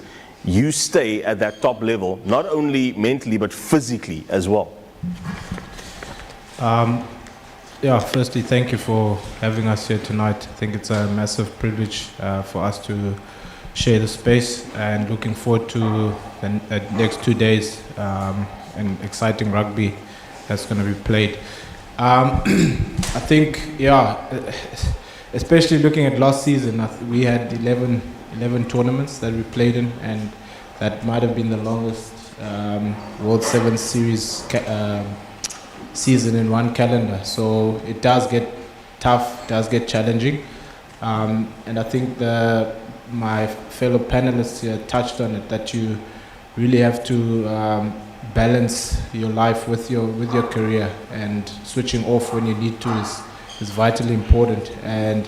you stay at that top level, not only mentally, but physically as well? Firstly, thank you for having us here tonight. I think it's a massive privilege for us to share the space, and looking forward to the next 2 days and exciting rugby that's going to be played. I think, especially looking at last season, we had 11 tournaments that we played in, and that might have been the longest World Sevens Series season in one calendar. So it does get tough, does get challenging. And I think my fellow panelists here touched on it, that you really have to balance your life with your career, and switching off when you need to is vitally important. And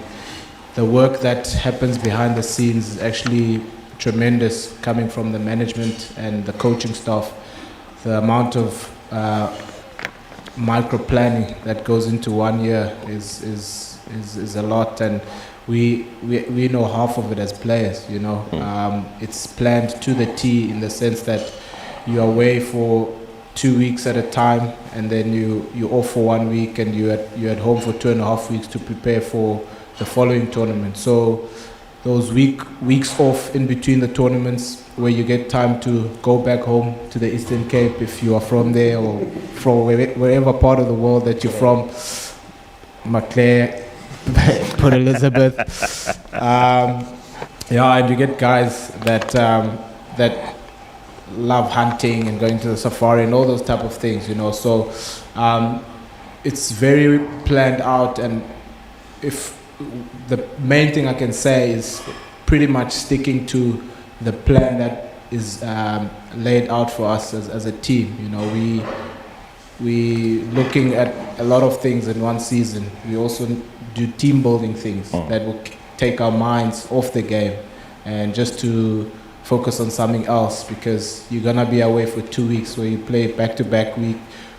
the work that happens behind the scenes is actually tremendous, coming from the management and the coaching staff. The amount of micro planning that goes into 1 year is a lot, and we know half of it as players. It's planned to the T, in the sense that you're away for 2 weeks at a time, and then you're off for 1 week, and you're at home for 2.5 weeks to prepare for the following tournament. So those weeks off in between the tournaments, where you get time to go back home to the Eastern Cape, if you are from there, or from wherever part of the world that you're from, Maclair, Port Elizabeth. And you get guys that love hunting and going to the safari and all those type of things, So it's very planned out, and if the main thing I can say is pretty much sticking to the plan that is laid out for us as a team. We looking at a lot of things in one season. We also do team building things that will take our minds off the game and just to focus on something else, because you're gonna be away for 2 weeks where you play back-to-back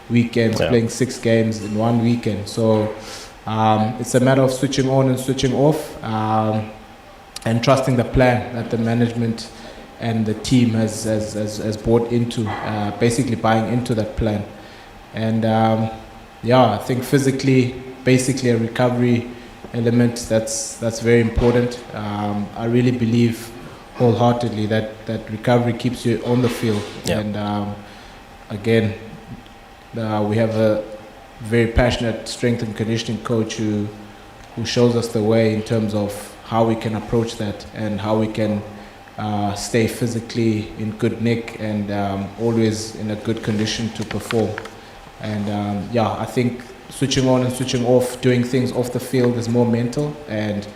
weekends, playing 6 games in one weekend. So it's a matter of switching on and switching off, and trusting the plan that the management and the team has bought into, basically buying into that plan. And I think physically, basically a recovery element that's very important. I really believe wholeheartedly that recovery keeps you on the field. And again, we have a very passionate strength and conditioning coach who shows us the way in terms of how we can approach that, and how we can stay physically in good nick, and always in a good condition to perform. And I think switching on and switching off, doing things off the field is more mental, and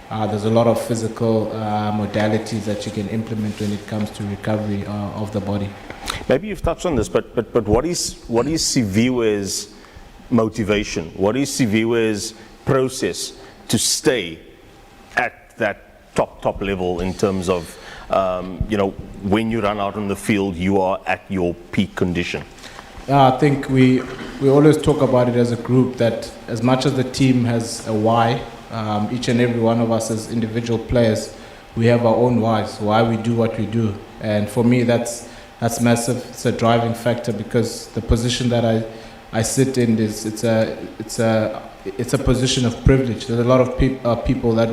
there's a lot of physical modalities that you can implement when it comes to recovery of the body. Maybe you've touched on this, but what is Siviwe's motivation? What is Siviwe's process to stay at that top level, in terms of when you run out on the field, you are at your peak condition? I think we always talk about it as a group, that as much as the team has a why, each and every one of us as individual players, we have our own whys, why we do what we do. And for me, that's massive. It's a driving factor, because the position that I sit in it's a position of privilege. There's a lot of people that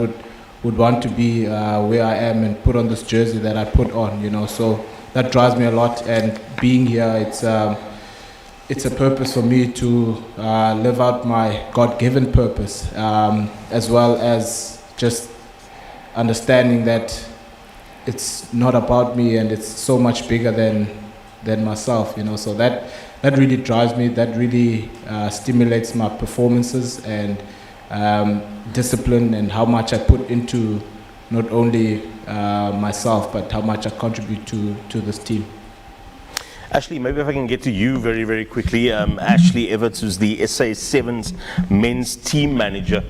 would want to be where I am and put on this jersey that I put on, So that drives me a lot. And being here, it's a purpose for me to live out my God-given purpose, as well as just understanding that it's not about me, and it's so much bigger than myself, So that really drives me. That really stimulates my performances and discipline, and how much I put into not only myself, but how much I contribute to this team. Ashley, maybe if I can get to you very, very quickly. Ashley Everts, who's the SA Sevens men's team manager.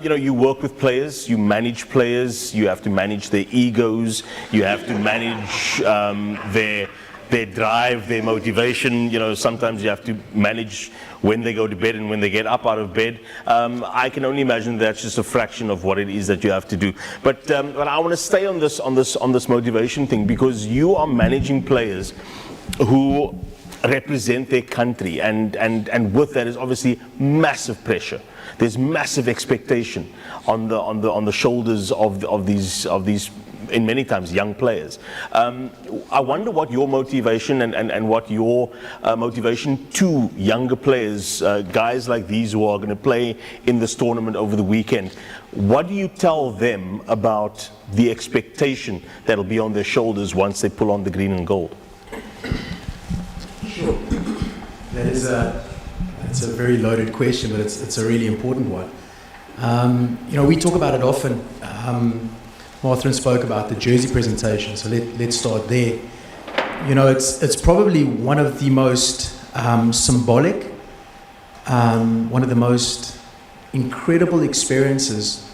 You work with players, you manage players, you have to manage their egos, you have to manage their drive, their motivation. Sometimes you have to manage when they go to bed and when they get up out of bed. I can only imagine that's just a fraction of what it is that you have to do. But I want to stay on this motivation thing, because you are managing players who represent their country, and with that is obviously massive pressure. There's massive expectation on the shoulders of these in many times young players. I wonder what your motivation and what your motivation to younger players, guys like these who are going to play in this tournament over the weekend. What do you tell them about the expectation that'll be on their shoulders once they pull on the green and gold? It's a very loaded question, but it's a really important one. We talk about it often. Martha spoke about the jersey presentation, so let's start there. It's probably one of the most symbolic, one of the most incredible experiences,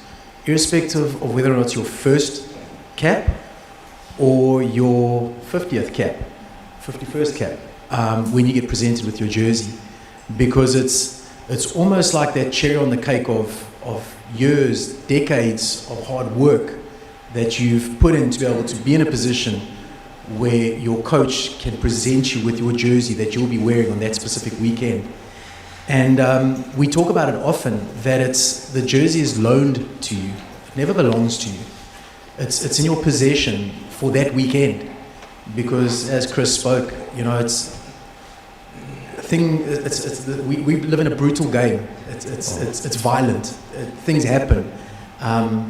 irrespective of whether or not it's your first cap or your 50th cap, 51st cap, when you get presented with your jersey, because it's almost like that cherry on the cake of years, decades of hard work that you've put in to be able to be in a position where your coach can present you with your jersey that you'll be wearing on that specific weekend. And we talk about it often, that the jersey is loaned to you. It never belongs to you. It's in your possession for that weekend. Because as Chris spoke, we live in a brutal game. It's violent. Things happen.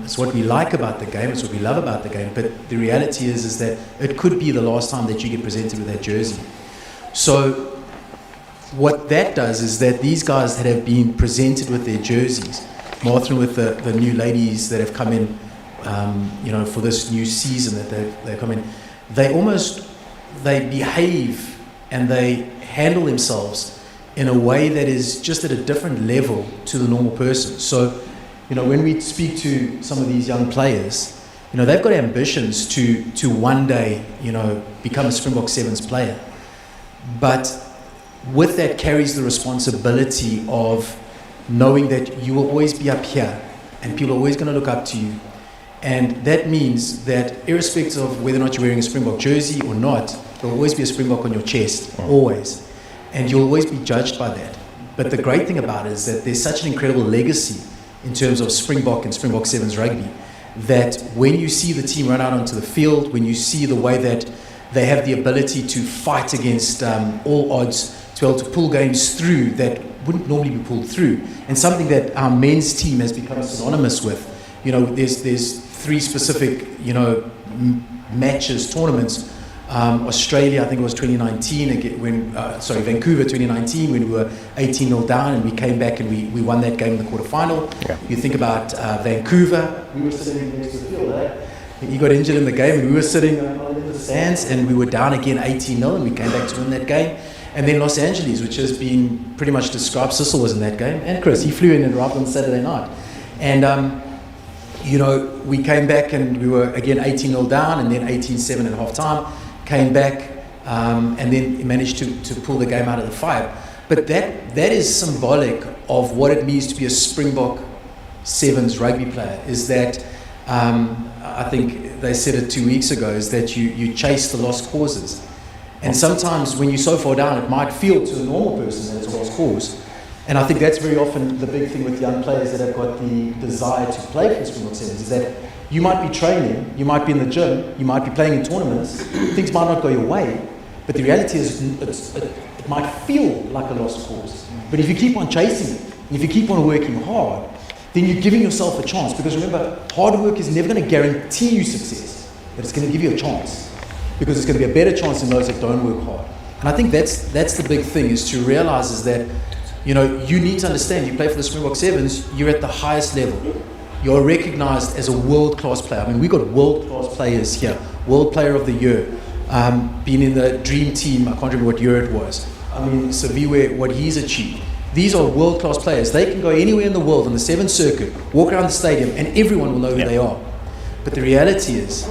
It's what we like about the game. It's what we love about the game. But the reality is that it could be the last time that you get presented with that jersey. So what that does is that these guys that have been presented with their jerseys, Martin with the new ladies that have come in, for this new season that they've come in, they behave and they handle themselves in a way that is just at a different level to the normal person. So, when we speak to some of these young players, they've got ambitions to one day, become a Springbok Sevens player. But with that carries the responsibility of knowing that you will always be up here and people are always going to look up to you. And that means that irrespective of whether or not you're wearing a Springbok jersey or not, there will always be a Springbok on your chest, always. And you'll always be judged by that. But the great thing about it is that there's such an incredible legacy in terms of Springbok and Springbok Sevens rugby, that when you see the team run out onto the field, when you see the way that they have the ability to fight against all odds, to be able to pull games through that wouldn't normally be pulled through, and something that our men's team has become synonymous with. There's three specific, matches, tournaments. Australia, I think it was 2019, Vancouver 2019, when we were 18-0 down and we came back and we won that game in the quarterfinal. Yeah. You think about Vancouver, we were sitting next to the field, He got injured in the game and we were sitting in the stands and we were down again 18-0 and we came back to win that game. And then Los Angeles, which has been pretty much described, Sissel was in that game, and Chris, he flew in and arrived on Saturday night. And we came back and we were again 18-0 down and then 18-7 at half time. Came back and then managed to pull the game out of the fire. But that is symbolic of what it means to be a Springbok Sevens rugby player, is that, I think they said it 2 weeks ago, is that you chase the lost causes. And sometimes when you're so far down, it might feel to a normal person that it's a lost cause. And I think that's very often the big thing with young players that have got the desire to play for the Springbok Sevens, is that you might be training, you might be in the gym, you might be playing in tournaments, things might not go your way, but the reality is it might feel like a lost cause. But if you keep on chasing it, and if you keep on working hard, then you're giving yourself a chance. Because remember, hard work is never going to guarantee you success, but it's going to give you a chance. Because it's going to be a better chance than those that don't work hard. And I think that's the big thing, is to realize is that, you need to understand, you play for the Springbok Sevens, you're at the highest level. You're recognized as a world-class player. I mean, we've got world-class players here. World Player of the Year. Been in the Dream Team, I can't remember what year it was. I mean, Saviwe, what he's achieved. These are world-class players. They can go anywhere in the world on the Seventh Circuit, walk around the stadium, and everyone will know who they are. But the reality is,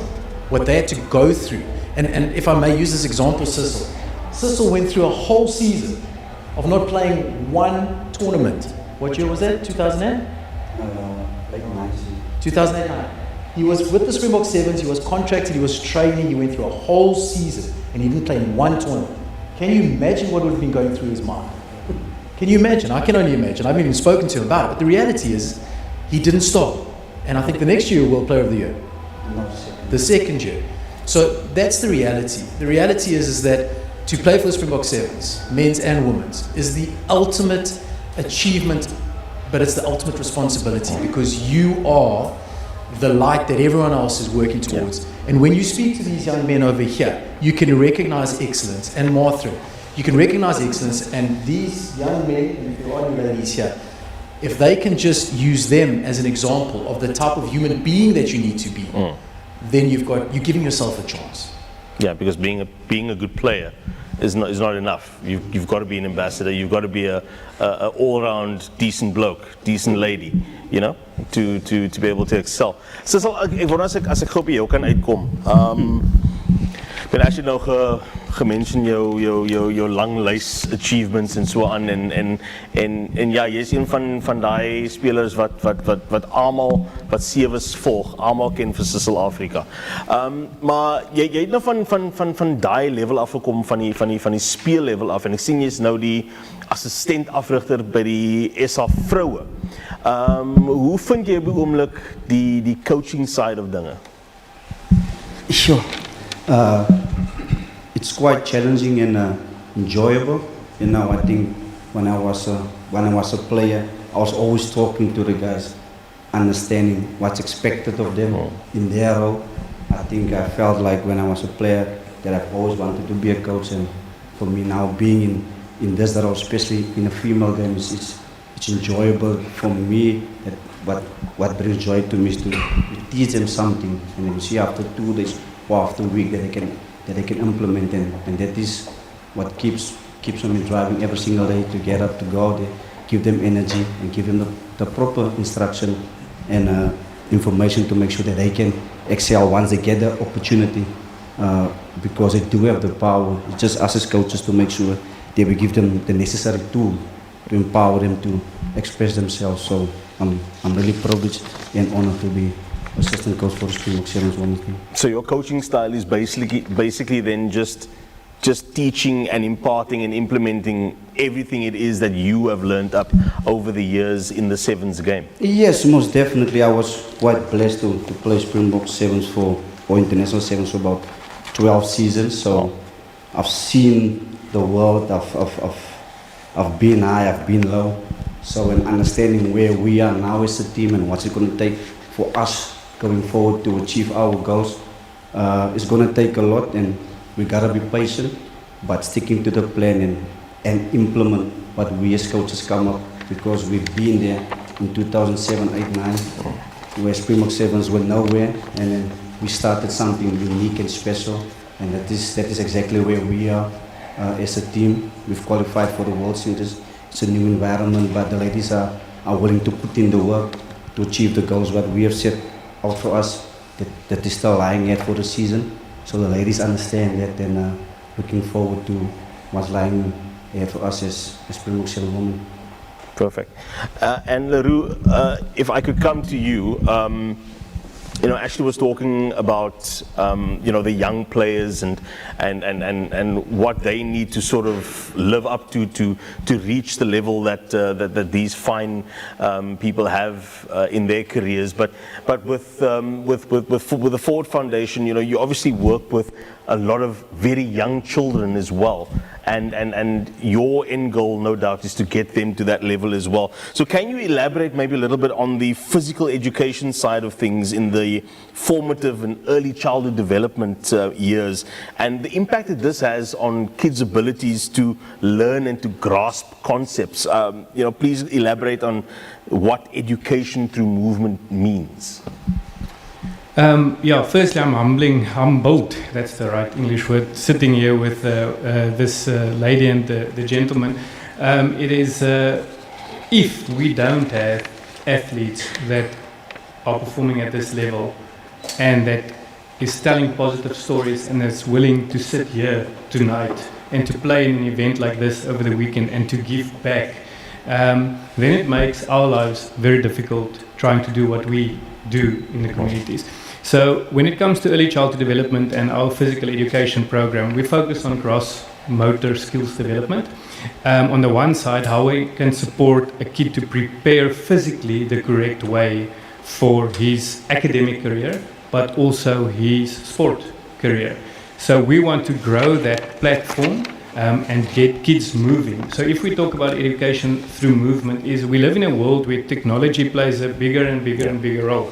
what they had to go through, and if I may use this example, Sissel went through a whole season of not playing one tournament. What year was that? 2008? 2008. He was with the Springbok Sevens, he was contracted, he was training, he went through a whole season and he didn't play in one tournament. Can you imagine what would have been going through his mind? Can you imagine? I can only imagine. I haven't even spoken to him about it, but the reality is he didn't stop. And I think the next year, World Player of the Year. The second year. So that's the reality. The reality is that to play for the Springbok Sevens, men's and women's, is the ultimate achievement, but it's the ultimate responsibility, because you are the light that everyone else is working towards. And when you speak to these young men over here, you can recognize excellence. And Martha, you can recognize the excellence, and these young men, and if there are any ladies here, if they can just use them as an example of the type of human being that you need to be, then you're giving yourself a chance. Yeah, because being a good player is not enough. You've got to be an ambassador. You've got to be a all-round decent bloke, decent lady, you know, to be able to excel. So ek wou as ek gou by jou kan uitkom. Ben as jy nou gemention jou lang lys achievements en so aan en ja, jy's een van daai spelers wat almal wat sewes volg, almal ken vir Suid-Afrika. Maar jy het nou van daai level af gekom van die speellevel af en ek sien jy's nou die assistent afrigter by die SA vroue. Hoe vind jy op die oomblik die coaching side of dinge? Sure. It's quite challenging and enjoyable. You know, I think when I was a player, I was always talking to the guys, understanding what's expected of them in their role. I think I felt like when I was a player that I've always wanted to be a coach, and for me now being in this role, especially in a female game, it's enjoyable for me. That what brings joy to me is to teach them something, and then you see after 2 days or after a week that they can implement, and that is what keeps me driving every single day to get up, to go out there, give them energy and give them the proper instruction and information to make sure that they can excel once they get the opportunity, because they do have the power. It's just us as coaches to make sure that we give them the necessary tool to empower them to express themselves. So I'm really privileged and honored to be assistant coach for the Springbok Sevens women's team. So your coaching style is basically then just teaching and imparting and implementing everything it is that you have learned up over the years in the Sevens game. Yes, most definitely. I was quite blessed to play Springbok Sevens or International Sevens for about 12 seasons. So I've seen the world. I've been high, I've been low. So in understanding where we are now as a team and what's it going to take for us going forward to achieve our goals, it's going to take a lot, and we got to be patient, but sticking to the plan and implement what we as coaches come up, because we've been there in 2007, 8, 9, where Springbok Sevens were nowhere, and then we started something unique and special, and that is exactly where we are as a team. We've qualified for the World Series. It's a new environment, but the ladies are willing to put in the work to achieve the goals what we have set out for us, that is still lying yet for the season. So the ladies understand that, and looking forward to what's lying ahead for us as Springbok Sevens women. Perfect. And Leroux, if I could come to you, you know, Ashley was talking about you know, the young players and what they need to sort of live up to reach the level that these fine people have in their careers. But with the Ford Foundation, you know, you obviously work with a lot of very young children as well. And your end goal, no doubt, is to get them to that level as well. So can you elaborate maybe a little bit on the physical education side of things in the formative and early childhood development years, and the impact that this has on kids' abilities to learn and to grasp concepts? You know, please elaborate on what education through movement means. Yeah, firstly, I'm humbled, that's the right English word, sitting here with this lady and the gentleman. It is, if we don't have athletes that are performing at this level and that is telling positive stories and is willing to sit here tonight and to play in an event like this over the weekend and to give back, then it makes our lives very difficult trying to do what we do in the communities. So when it comes to early childhood development and our physical education program, we focus on gross motor skills development. On the one side, how we can support a kid to prepare physically the correct way for his academic career, but also his sport career. So we want to grow that platform and get kids moving. So if we talk about education through movement, is we live in a world where technology plays a bigger and bigger and bigger role.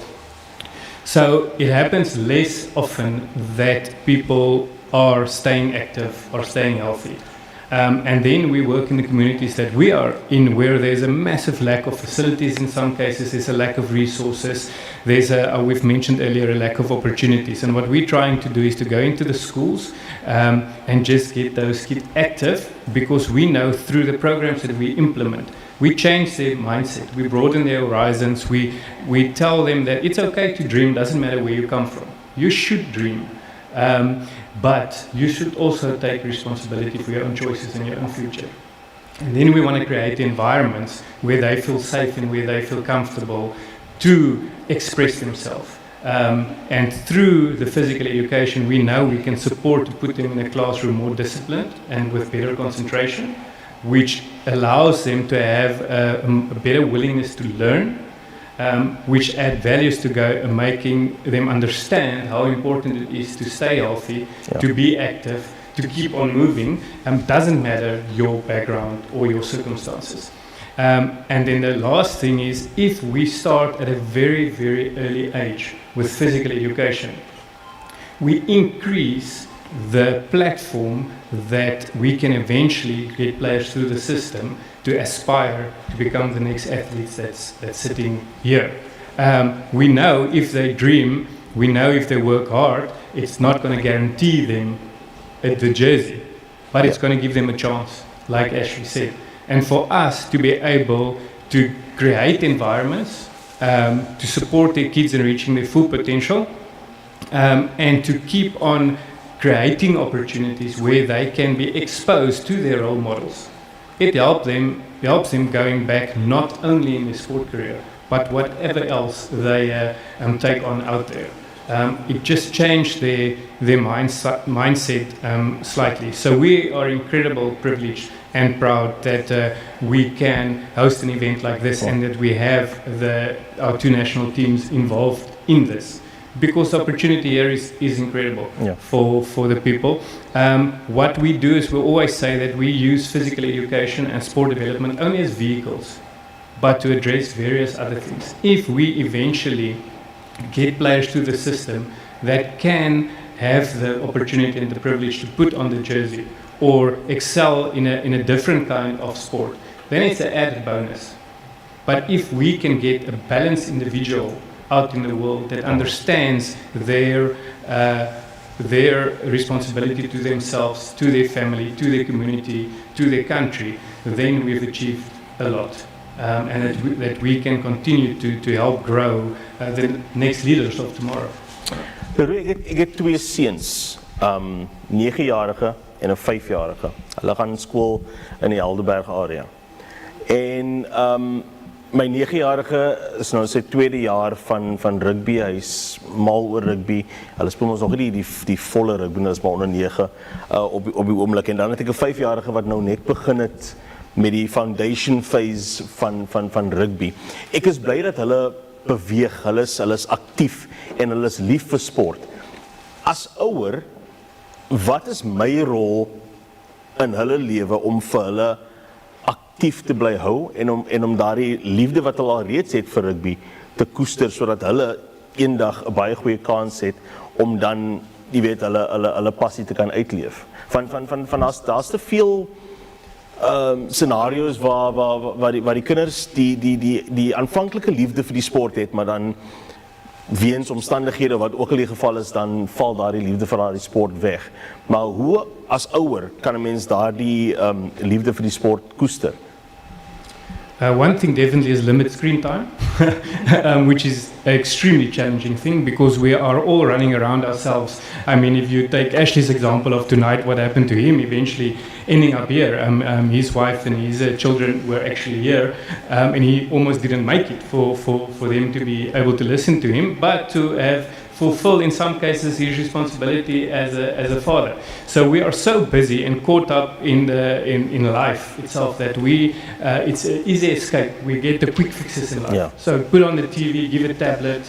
So it happens less often that people are staying active or staying healthy. And then we work in the communities that we are in, where there's a massive lack of facilities in some cases, there's a lack of resources, there's we've mentioned earlier, a lack of opportunities. And what we're trying to do is to go into the schools and just get those kids active, because we know through the programs that we implement, we change their mindset, we broaden their horizons, we tell them that it's okay to dream, doesn't matter where you come from. You should dream. But you should also take responsibility for your own choices and your own future. And then we want to create environments where they feel safe and where they feel comfortable to express themselves. And through the physical education, we know we can support to put them in a classroom more disciplined and with better concentration, which allows them to have a better willingness to learn, which add values to go, making them understand how important it is to stay healthy, to be active, to keep on moving. Doesn't matter your background or your circumstances. And then the last thing is, if we start at a very, very early age with physical education, we increase the platform that we can eventually get players through the system to aspire to become the next athletes that's sitting here. We know if they dream, we know if they work hard, it's not going to guarantee them the jersey, but it's going to give them a chance, like Ashley said. And for us to be able to create environments to support their kids in reaching their full potential, and to keep on creating opportunities where they can be exposed to their role models. It helps them going back not only in their sport career, but whatever else they take on out there. It just changed their mindset slightly. So we are incredibly privileged and proud that we can host an event like this and that we have our two national teams involved in this. Because the opportunity here is incredible for the people. What we do is we always say that we use physical education and sport development only as vehicles, but to address various other things. If we eventually get players to the system that can have the opportunity and the privilege to put on the jersey or excel in a different kind of sport, then it's an added bonus. But if we can get a balanced individual out in the world that understands their responsibility to themselves, to their family, to their community, to their country, then we've achieved a lot. And that we can continue to help grow the next leaders of tomorrow. Ek het twee seuns, 9-jarige en 'n 5-jarige. Hulle gaan skool in die Helderberg area. En my 9-jarige is nou sy tweede jaar van rugby. Hy's mal oor rugby. Hulle speel ons nog nie die volle rugby, dit is maar onder 9 op die oomblik. En dan het ek 'n 5-jarige wat nou net begin het met die foundation phase van rugby. Ek is bly dat hulle beweeg, hulle is aktief en hulle is lief vir sport. As ouer, wat is my rol in hulle lewe om vir hulle aktief te bly hou en om daardie liefde wat hulle al reeds het vir rugby te koester, sodat hulle eendag 'n baie goeie kans het om dan, jy weet, hulle passie te kan uitleef. Van daar's te veel scenario's waar die kinders die aanvanklike liefde vir die sport het, maar dan weens omstandighede wat ook al die geval is, dan val daardie liefde vir daardie sport weg. Maar hoe as ouer kan 'n mens daardie liefde vir die sport koester? One thing definitely is limit screen time, which is an extremely challenging thing because we are all running around ourselves. I mean, if you take Ashley's example of tonight, what happened to him eventually ending up here, his wife and his children were actually here, and he almost didn't make it for them to be able to listen to him, but to have fulfill in some cases his responsibility as a father. So we are so busy and caught up in life itself that it's an easy escape. We get the quick fixes in life. Yeah. So put on the TV, give a tablet,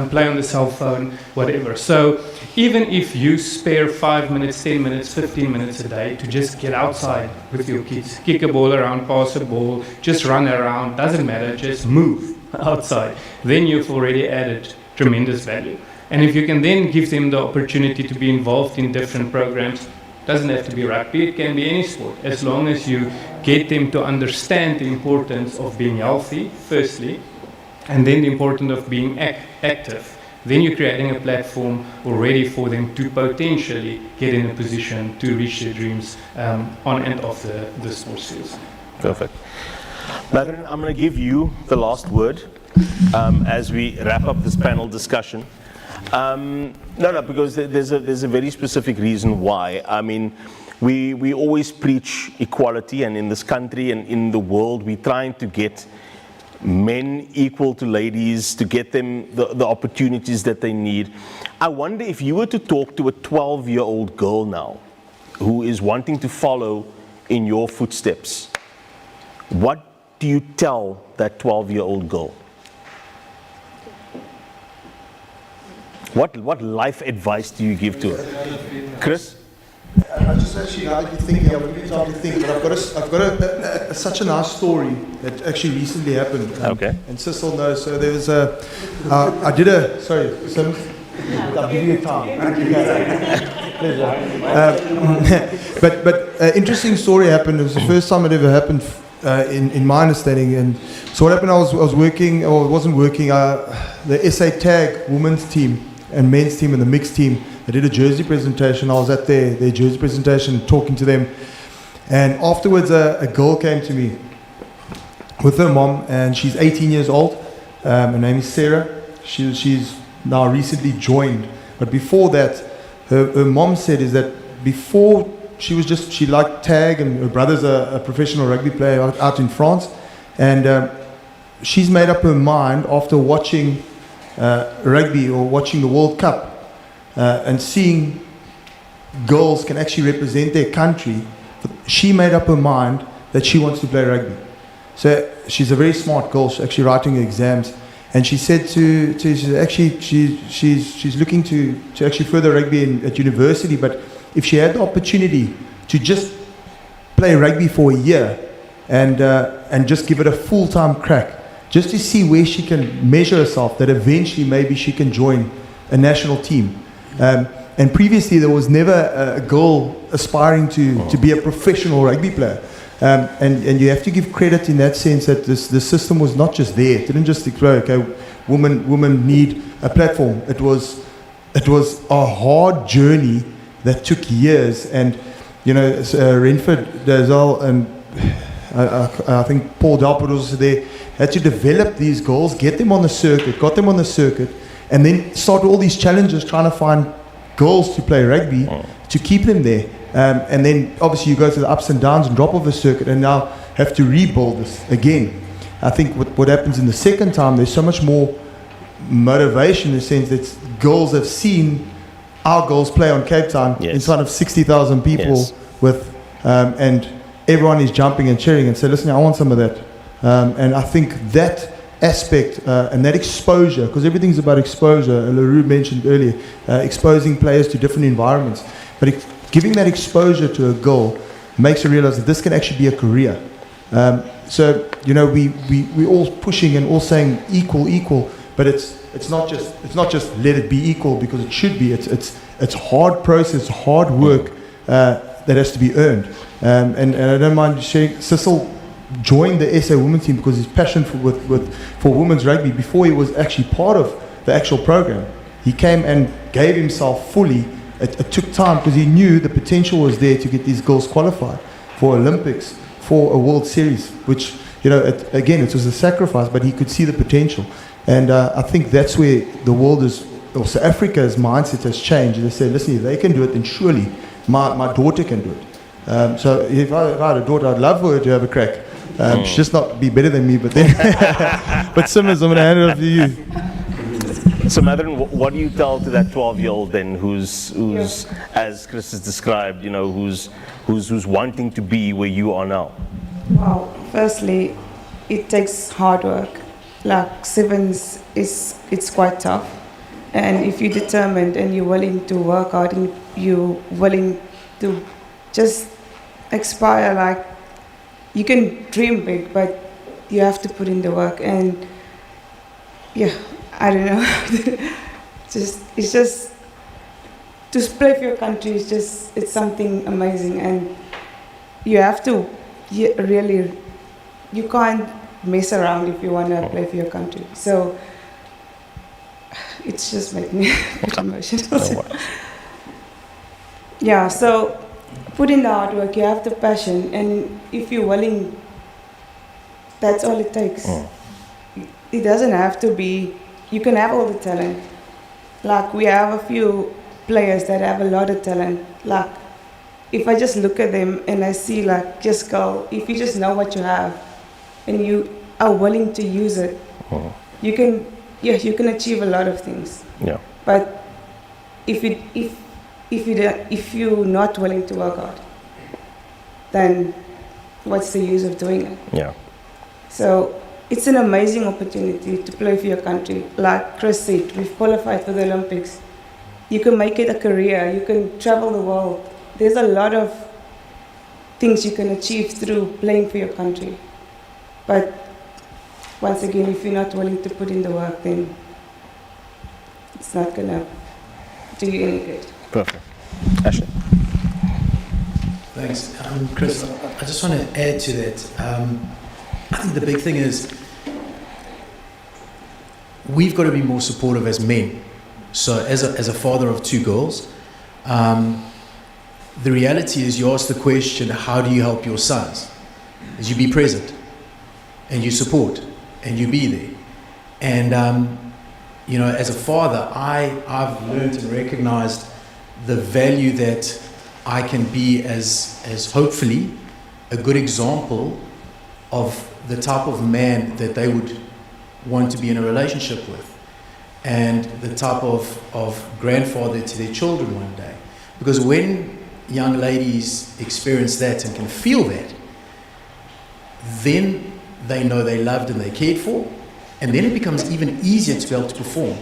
play on the cell phone, whatever. So even if you spare 5 minutes, 10 minutes, 15 minutes a day to just get outside with your kids, kick a ball around, pass a ball, just run around, doesn't matter, just move outside, then you've already added tremendous value. And if you can then give them the opportunity to be involved in different programs, Doesn't have to be rugby, it can be any sport, as long as you get them to understand the importance of being healthy, firstly, and then the importance of being active. Then you're creating a platform already for them to potentially get in a position to reach their dreams on and off the sports fields. Perfect. Madren, I'm going to give you the last word as we wrap up this panel discussion. No, because there's a very specific reason why. I mean, we always preach equality, and in this country and in the world, we're trying to get men equal to ladies, to get them the opportunities that they need. I wonder if you were to talk to a 12-year-old girl now who is wanting to follow in your footsteps, what do you tell that 12-year-old girl? What life advice do you give to her? Chris? I just actually, now that you're thinking, I've really time to think, but I've got such a nice story that actually recently happened. Okay. And Cecil knows. So there was sorry, Sim? I'll give you time. Pleasure. But interesting story happened. It was the first time it ever happened in my understanding. And so what happened, I was working, or wasn't working, the SA Tag women's team and men's team and the mixed team, I did a jersey presentation. I was at their jersey presentation talking to them. And afterwards, a girl came to me with her mom, and she's 18 years old. Her name is Sarah. She's now recently joined. But before that, her mom said is that before she liked tag, and her brother's a professional rugby player out in France. And she's made up her mind after watching rugby or watching the World Cup and seeing girls can actually represent their country. She made up her mind that she wants to play rugby. So she's a very smart girl. She's actually writing her exams. And she said she's looking to actually further rugby at university, but if she had the opportunity to just play rugby for a year and just give it a full-time crack, just to see where she can measure herself, that eventually maybe she can join a national team. And previously there was never a girl aspiring to be a professional rugby player. And you have to give credit in that sense that the system was not just there. It didn't just declare, okay, women need a platform. It was a hard journey that took years. And, you know, Renford Dazal and I think Paul Dalpert was also there, had to develop these girls, got them on the circuit, and then start all these challenges trying to find girls to play rugby to keep them there. And then obviously you go through the ups and downs and drop off the circuit and now have to rebuild this again. I think what happens in the second time, there's so much more motivation in the sense that girls have seen our girls play on Cape Town in front of 60,000 people and everyone is jumping and cheering and say, listen, I want some of that. And I think that aspect and that exposure, because everything's about exposure, LaRue mentioned earlier, exposing players to different environments. But giving that exposure to a girl makes her realize that this can actually be a career. So, you know, we all pushing and all saying equal, but it's not just let it be equal, because it should be. It's hard process, hard work that has to be earned. And I don't mind sharing, Cecil joined the SA women's team because his passion for women's rugby, before he was actually part of the actual program, he came and gave himself fully. It took time because he knew the potential was there to get these girls qualified for Olympics, for a World Series, which, you know, it was a sacrifice, but he could see the potential. And I think that's where the world is, or South Africa's mindset has changed. They say, listen, if they can do it, then surely my daughter can do it. So if I had a daughter, I'd love for her to have a crack. She'd just not be better than me, but then. But Simmons, I'm going to hand it off to you. So, Madren, what do you tell to that 12-year-old then, who's as Chris has described, you know, who's wanting to be where you are now? Wow. Firstly, it takes hard work. Like sevens it's quite tough, and if you're determined and you're willing to work hard and you're willing to just aspire, like, you can dream big, but you have to put in the work. And yeah, I don't know. It's just to play for your country is just, it's something amazing, and you have to really, you can't mess around if you want to play for your country. So it's just making me emotional. Yeah, so put in the hard work, you have the passion, and if you're willing, that's all it takes. It doesn't have to be, you can have all the talent. Like we have a few players that have a lot of talent. Like if I just look at them and I see like, just go, if you just know what you have and you are willing to use it, you can achieve a lot of things. Yeah. But if you're not willing to work hard, then what's the use of doing it? Yeah. So it's an amazing opportunity to play for your country. Like Chris said, we've qualified for the Olympics. You can make it a career. You can travel the world. There's a lot of things you can achieve through playing for your country. But once again, if you're not willing to put in the work, then it's not going to do you any good. Perfect. Ashley? Thanks. Chris, I just want to add to that. I think the big thing is we've got to be more supportive as men. So as a father of two girls, the reality is you ask the question, how do you help your sons? Is you be present and you support and you be there. And, you know, as a father, I've learned and recognized the value that I can be as hopefully a good example of the type of man that they would want to be in a relationship with, and the type of grandfather to their children one day. Because when young ladies experience that and can feel that, then they know they're loved and they're cared for, and then it becomes even easier to be able to perform.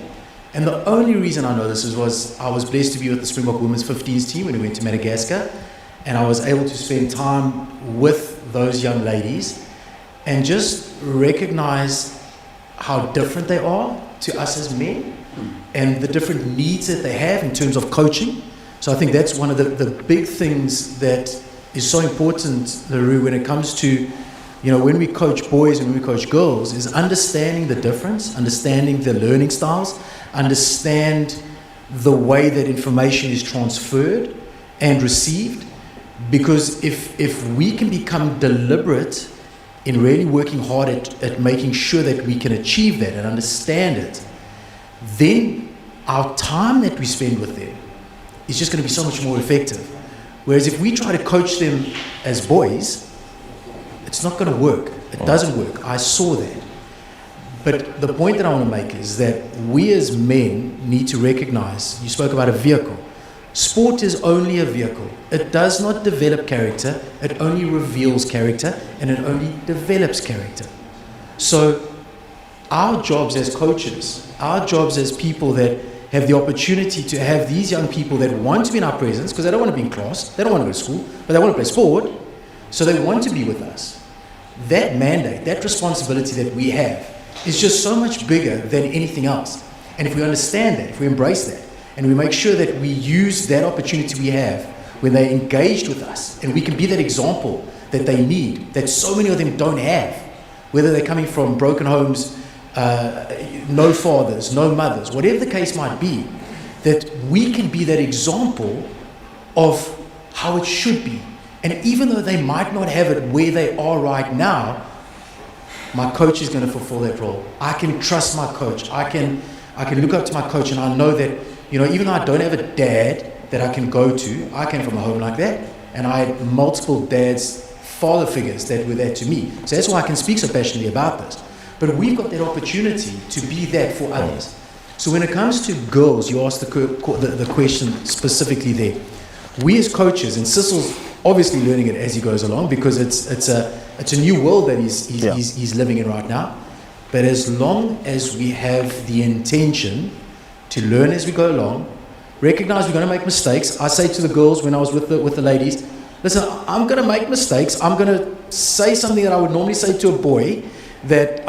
And the only reason I know this was I was blessed to be with the Springbok Women's 15s team when we went to Madagascar, and I was able to spend time with those young ladies and just recognize how different they are to us as men and the different needs that they have in terms of coaching. So I think that's one of the big things that is so important, LaRue, when it comes to, you know, when we coach boys and when we coach girls, is understanding the difference, understanding the learning styles, understand the way that information is transferred and received. Because if we can become deliberate in really working hard at making sure that we can achieve that and understand it, then our time that we spend with them is just going to be so much more effective. Whereas if we try to coach them as boys, it's not going to work. It doesn't work. I saw that. But the point that I want to make is that we as men need to recognize, you spoke about a vehicle. Sport is only a vehicle. It does not develop character. It only reveals character, and it only develops character. So our jobs as coaches, our jobs as people that have the opportunity to have these young people that want to be in our presence, because they don't want to be in class, they don't want to go to school, but they want to play sport, so they want to be with us. That mandate, that responsibility that we have is just so much bigger than anything else. And if we understand that, if we embrace that, and we make sure that we use that opportunity we have when they're engaged with us, and we can be that example that they need, that so many of them don't have, whether they're coming from broken homes, no fathers, no mothers, whatever the case might be, that we can be that example of how it should be. And even though they might not have it where they are right now, my coach is going to fulfill that role. I can trust my coach. I can look up to my coach, and I know that, you know, even though I don't have a dad that I can go to, I came from a home like that, and I had multiple dads, father figures that were there to me. So that's why I can speak so passionately about this. But we've got that opportunity to be that for others. So when it comes to girls, you asked the question specifically there. We as coaches, and Sissel's obviously learning it as he goes along, because it's a new world that he's living in right now. But as long as we have the intention to learn as we go along, recognize we're going to make mistakes. I say to the girls when I was with the ladies, listen, I'm going to make mistakes. I'm going to say something that I would normally say to a boy that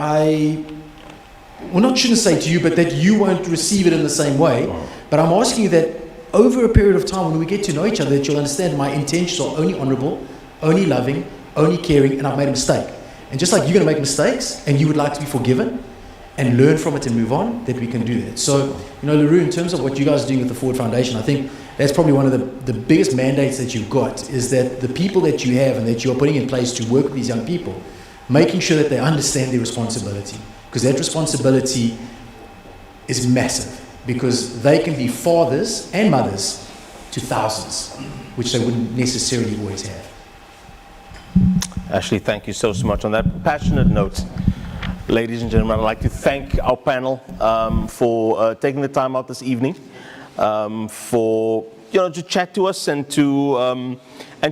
shouldn't say to you, but that you won't receive it in the same way. But I'm asking you that over a period of time, when we get to know each other, that you'll understand my intentions are only honourable, only loving, only caring, and I've made a mistake. And just like you're going to make mistakes, and you would like to be forgiven, and learn from it and move on, that we can do that. So, LaRue, in terms of what you guys are doing with the Forward Foundation, I think that's probably one of the biggest mandates that you've got, is that the people that you have and that you're putting in place to work with these young people, making sure that they understand their responsibility. Because that responsibility is massive, because they can be fathers and mothers to thousands, which they wouldn't necessarily always have. Ashley, thank you so much. On that passionate note, ladies and gentlemen, I'd like to thank our panel for taking the time out this evening, for to chat to us and to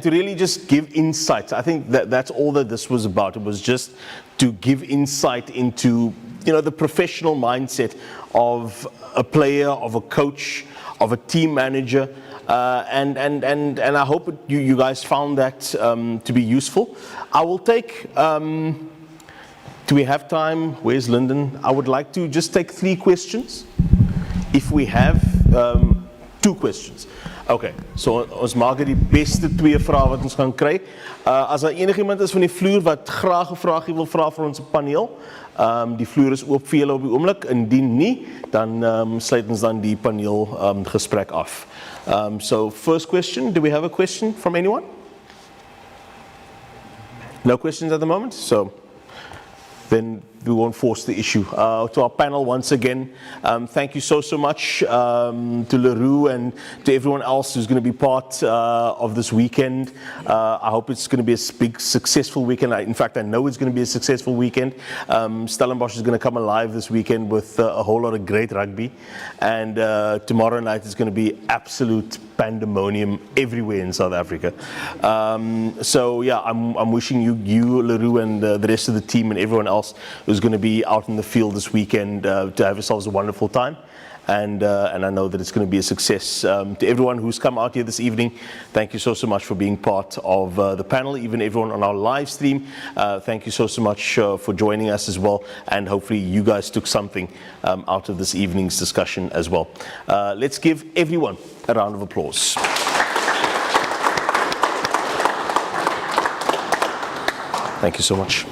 really just give insight. I think that's all that this was about. It was just to give insight into the professional mindset of a player, of a coach, of a team manager, and I hope you guys found that to be useful. I will take. Do we have time? Where's Lyndon? I would like to just take 3 questions. If we have 2 questions. Okay, so ons maak die beste 2 vrae wat ons gaan kry. As daar enigiemand is van die vloer wat graag 'n vraagie wil vra vir ons paneel, die vloer is oop vir julle op die oomblik. Indien nie, dan sluit ons dan die paneel gesprek af. So first question, do we have a question from anyone? No questions at the moment? So then we won't force the issue. To our panel once again, thank you so much to LaRue and to everyone else who's going to be part of this weekend. I hope it's going to be a big, successful weekend. In fact, I know it's going to be a successful weekend. Stellenbosch is going to come alive this weekend with a whole lot of great rugby. And tomorrow night is going to be absolute pandemonium everywhere in South Africa. So yeah, I'm wishing you LaRue and the rest of the team and everyone else who's going to be out in the field this weekend to have yourselves a wonderful time. And I know that it's going to be a success. To everyone who's come out here this evening, thank you so much for being part of the panel. Even everyone on our live stream, thank you so much for joining us as well. And hopefully you guys took something out of this evening's discussion as well. Let's give everyone a round of applause. Thank you so much.